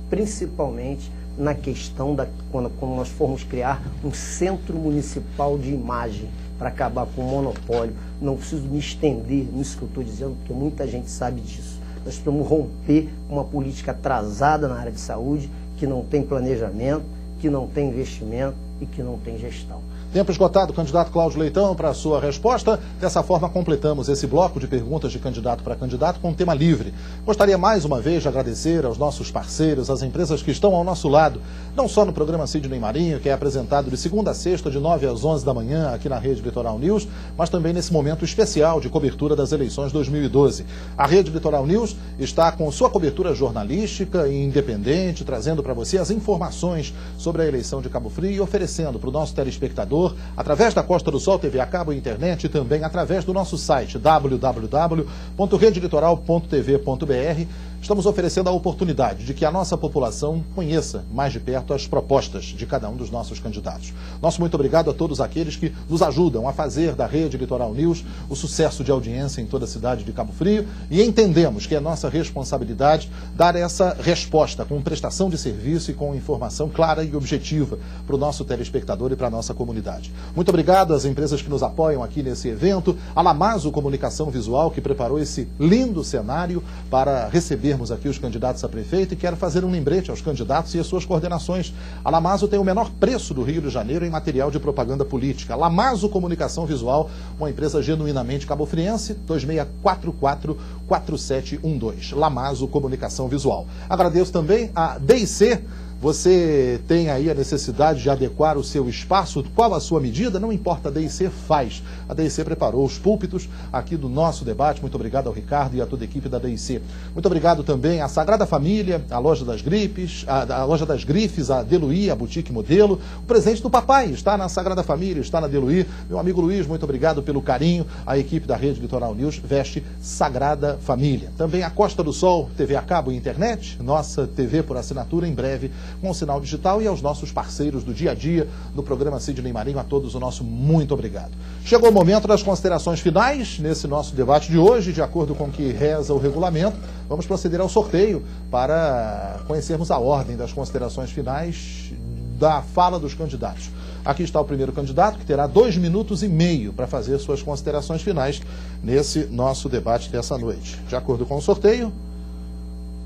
na questão quando nós formos criar um centro municipal de imagem para acabar com o monopólio. Não preciso me estender nisso que eu estou dizendo, porque muita gente sabe disso. Nós precisamos romper com uma política atrasada na área de saúde, que não tem planejamento, que não tem investimento e que não tem gestão.
Tempo esgotado, candidato Cláudio Leitão, para a sua resposta. Dessa forma, completamos esse bloco de perguntas de candidato para candidato com tema livre. Gostaria mais uma vez de agradecer aos nossos parceiros, às empresas que estão ao nosso lado, não só no programa Sidney Marinho, que é apresentado de segunda a sexta, de 9 às 11 da manhã, aqui na Rede Litoral News, mas também nesse momento especial de cobertura das eleições 2012. A Rede Litoral News está com sua cobertura jornalística e independente, trazendo para você as informações sobre a eleição de Cabo Frio e oferecendo para o nosso telespectador, através da Costa do Sol TV a cabo e internet, e também através do nosso site www.redelitoral.tv.br, estamos oferecendo a oportunidade de que a nossa população conheça mais de perto as propostas de cada um dos nossos candidatos. Nosso muito obrigado a todos aqueles que nos ajudam a fazer da Rede Litoral News o sucesso de audiência em toda a cidade de Cabo Frio, e entendemos que é nossa responsabilidade dar essa resposta com prestação de serviço e com informação clara e objetiva para o nosso telespectador e para a nossa comunidade. Muito obrigado às empresas que nos apoiam aqui nesse evento, a Lamazo Comunicação Visual, que preparou esse lindo cenário para recebermos aqui os candidatos a prefeito, e quero fazer um lembrete aos candidatos e às suas coordenações. A Lamazo tem o menor preço do Rio de Janeiro em material de propaganda política. Lamazo Comunicação Visual, uma empresa genuinamente cabofriense, 2644-4712. Lamazo Comunicação Visual. Agradeço também a DIC. Você tem aí a necessidade de adequar o seu espaço, qual a sua medida? Não importa, a DIC faz. A DIC preparou os púlpitos aqui do nosso debate. Muito obrigado ao Ricardo e a toda a equipe da DIC. Muito obrigado também à Sagrada Família, à Loja das Grifes, a Deluí, a Boutique Modelo. O presente do papai está na Sagrada Família, está na Deluí. Meu amigo Luiz, muito obrigado pelo carinho. A equipe da Rede Litoral News veste Sagrada Família. Também a Costa do Sol, TV a cabo e internet, nossa TV por assinatura, em breve com o sinal digital, e aos nossos parceiros do dia a dia do programa Sidney Marinho, a todos o nosso muito obrigado. Chegou o momento das considerações finais nesse nosso debate de hoje. De acordo com o que reza o regulamento, vamos proceder ao sorteio para conhecermos a ordem das considerações finais da fala dos candidatos. Aqui está o primeiro candidato, que terá 2 minutos e meio para fazer suas considerações finais nesse nosso debate dessa noite. De acordo com o sorteio,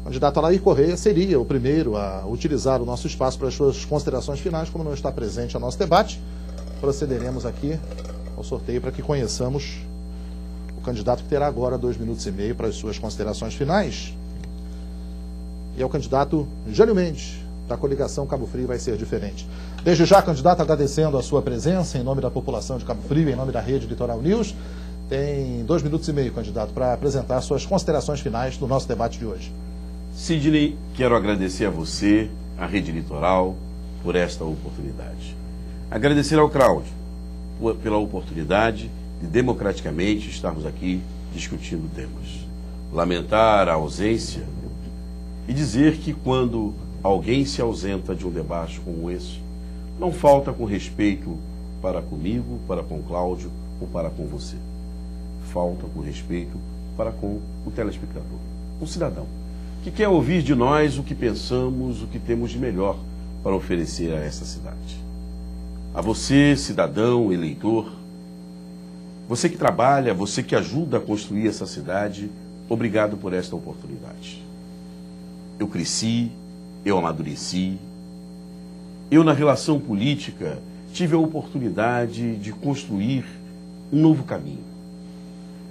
o candidato Alair Correia seria o primeiro a utilizar o nosso espaço para as suas considerações finais. Como não está presente ao nosso debate, procederemos aqui ao sorteio para que conheçamos o candidato que terá agora 2 minutos e meio para as suas considerações finais. E é o candidato Jânio Mendes, da coligação Cabo Frio Vai Ser Diferente. Desde já, candidato, agradecendo a sua presença em nome da população de Cabo Frio, em nome da Rede Litoral News. Tem 2 minutos e meio, candidato, para apresentar suas considerações finais do nosso debate de hoje.
Sidney, quero agradecer a você, à Rede Litoral, por esta oportunidade. Agradecer ao Cláudio pela oportunidade de democraticamente estarmos aqui discutindo temas. Lamentar a ausência e dizer que quando alguém se ausenta de um debate como esse, não falta com respeito para comigo, para com Cláudio ou para com você. Falta com respeito para com o telespectador, um cidadão que quer ouvir de nós o que pensamos, o que temos de melhor para oferecer a essa cidade. A você, cidadão, eleitor, você que trabalha, você que ajuda a construir essa cidade, obrigado por esta oportunidade. Eu cresci, eu amadureci, eu na relação política tive a oportunidade de construir um novo caminho.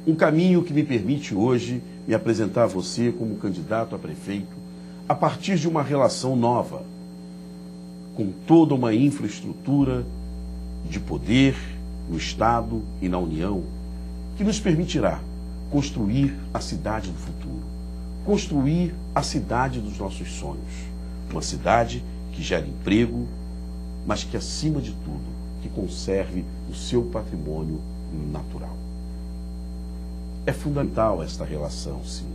Um caminho que me permite hoje me apresentar a você como candidato a prefeito a partir de uma relação nova, com toda uma infraestrutura de poder no Estado e na União, que nos permitirá construir a cidade do futuro, construir a cidade dos nossos sonhos, uma cidade que gere emprego, mas que, acima de tudo, que conserve o seu patrimônio natural. É fundamental esta relação, sim.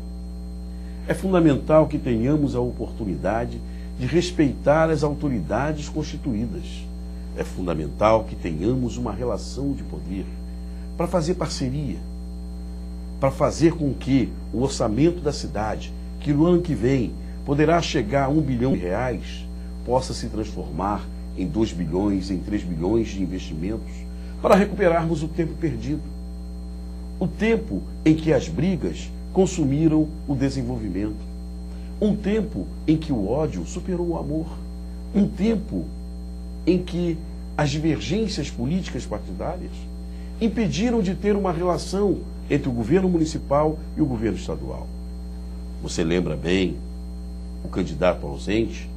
É fundamental que tenhamos a oportunidade de respeitar as autoridades constituídas. É fundamental que tenhamos uma relação de poder para fazer parceria, para fazer com que o orçamento da cidade, que no ano que vem poderá chegar a R$1 bilhão, possa se transformar em 2 bilhões, em 3 bilhões de investimentos, para recuperarmos o tempo perdido. O tempo em que as brigas consumiram o desenvolvimento. Um tempo em que o ódio superou o amor. Um tempo em que as divergências políticas partidárias impediram de ter uma relação entre o governo municipal e o governo estadual. Você lembra bem, o candidato ausente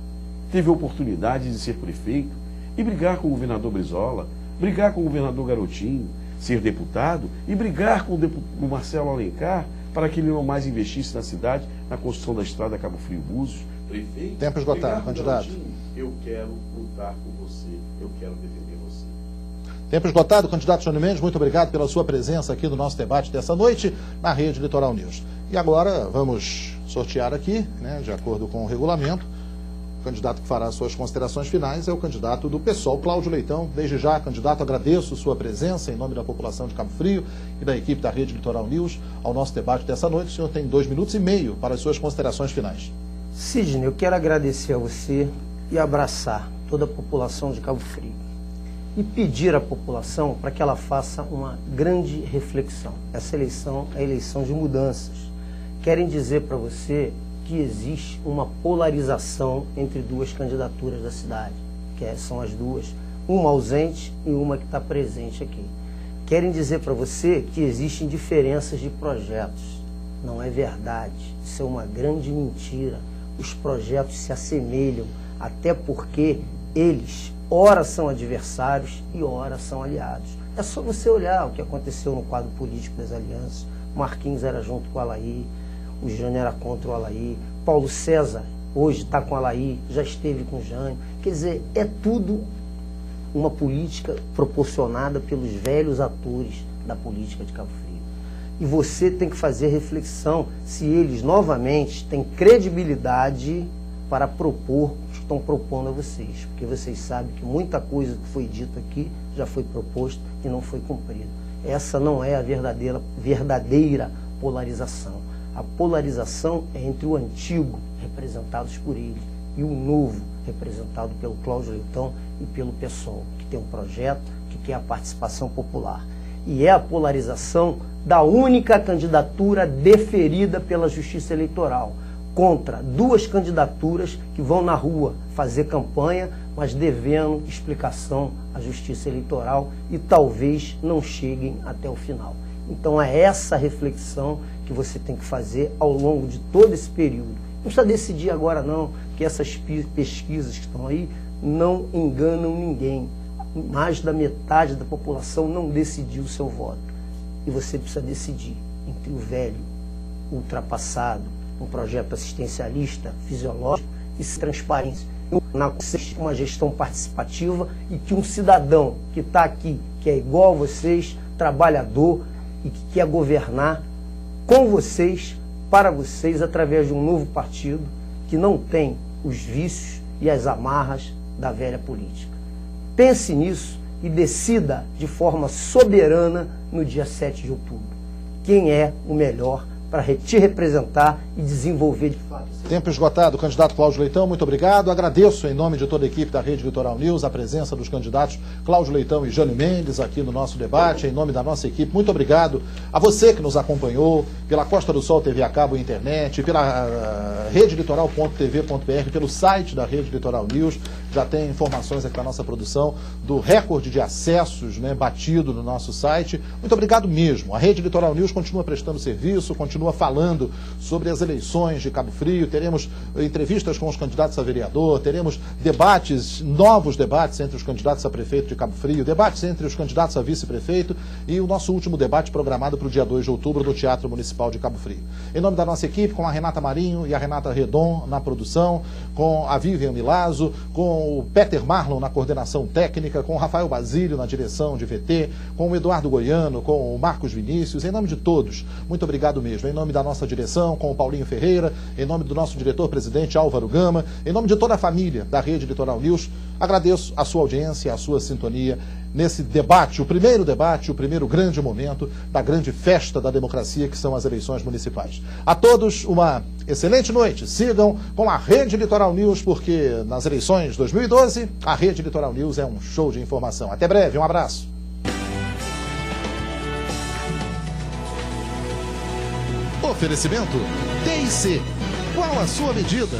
teve a oportunidade de ser prefeito e brigar com o governador Brizola, brigar com o governador Garotinho, ser deputado e brigar com o Marcelo Alencar para que ele não mais investisse na cidade, na construção da estrada Cabo Frio-Búzios. Prefeito,
tempo esgotado, candidato.
Eu quero lutar com você, eu quero defender você.
Tempo esgotado, candidato Jânio Mendes, muito obrigado pela sua presença aqui no nosso debate dessa noite na Rede Litoral News. E agora vamos sortear aqui, de acordo com o regulamento. O candidato que fará suas considerações finais é o candidato do PSOL, Cláudio Leitão. Desde já, candidato, agradeço sua presença em nome da população de Cabo Frio e da equipe da Rede Litoral News ao nosso debate dessa noite. O senhor tem 2 minutos e meio para as suas considerações finais.
Sidney, eu quero agradecer a você e abraçar toda a população de Cabo Frio e pedir à população para que ela faça uma grande reflexão. Essa eleição é a eleição de mudanças. Querem dizer para você que existe uma polarização entre 2 candidaturas da cidade, são as duas, uma ausente e uma que está presente aqui. Querem dizer para você que existem diferenças de projetos. Não é verdade, isso é uma grande mentira. Os projetos se assemelham, até porque eles, ora são adversários e ora são aliados. É só você olhar o que aconteceu no quadro político das alianças. Marquinhos era junto com o Alaí, o Jânio era contra o Alaí, Paulo César hoje está com o Alaí, já esteve com o Jânio. Quer dizer, é tudo uma política proporcionada pelos velhos atores da política de Cabo Frio. E você tem que fazer reflexão se eles novamente têm credibilidade para propor o que estão propondo a vocês. Porque vocês sabem que muita coisa que foi dita aqui já foi proposta e não foi cumprida. Essa não é a verdadeira polarização. A polarização é entre o antigo, representados por ele, e o novo, representado pelo Cláudio Leitão e pelo PSOL, que tem um projeto que quer a participação popular. E é a polarização da única candidatura deferida pela Justiça Eleitoral, contra 2 candidaturas que vão na rua fazer campanha, mas devendo explicação à Justiça Eleitoral e talvez não cheguem até o final. Então é essa reflexão que você tem que fazer ao longo de todo esse período. Não precisa decidir agora não, que essas pesquisas que estão aí não enganam ninguém. Mais da metade da população não decidiu o seu voto. E você precisa decidir entre o velho, ultrapassado, um projeto assistencialista, fisiológico e transparência. Uma gestão participativa e que um cidadão que está aqui, que é igual a vocês, trabalhador e que quer governar com vocês, para vocês, através de um novo partido que não tem os vícios e as amarras da velha política. Pense nisso e decida de forma soberana no dia 7 de outubro quem é o melhor para te representar e desenvolver de fato.
Tempo esgotado, candidato Cláudio Leitão, muito obrigado. Agradeço em nome de toda a equipe da Rede Litoral News a presença dos candidatos Cláudio Leitão e Jânio Mendes aqui no nosso debate, em nome da nossa equipe. Muito obrigado a você que nos acompanhou pela Costa do Sol TV a cabo e internet, pela redelitoral.tv.br, pelo site da Rede Litoral News. Já tem informações aqui da nossa produção do recorde de acessos, né, batido no nosso site. Muito obrigado mesmo. A Rede Litoral News continua prestando serviço, continua falando sobre as eleições de Cabo Frio. Teremos entrevistas com os candidatos a vereador, teremos debates, novos debates entre os candidatos a prefeito de Cabo Frio, debates entre os candidatos a vice-prefeito e o nosso último debate programado para o dia 2 de outubro no Teatro Municipal de Cabo Frio. Em nome da nossa equipe, com a Renata Marinho e a Renata Redon na produção, com a Vivian Milazzo, com o Peter Marlon na coordenação técnica, com o Rafael Basílio na direção de VT, com o Eduardo Goiano, com o Marcos Vinícius, em nome de todos, muito obrigado mesmo. Em nome da nossa direção, com o Paulinho Ferreira, em nome do nosso diretor-presidente Álvaro Gama, em nome de toda a família da Rede Litoral News, agradeço a sua audiência, a sua sintonia nesse debate, o primeiro grande momento da grande festa da democracia que são as eleições municipais. A todos uma excelente noite. Sigam com a Rede Litoral News, porque nas eleições 2012 a Rede Litoral News é um show de informação. Até breve, um abraço. Oferecimento D&C. Qual a sua medida?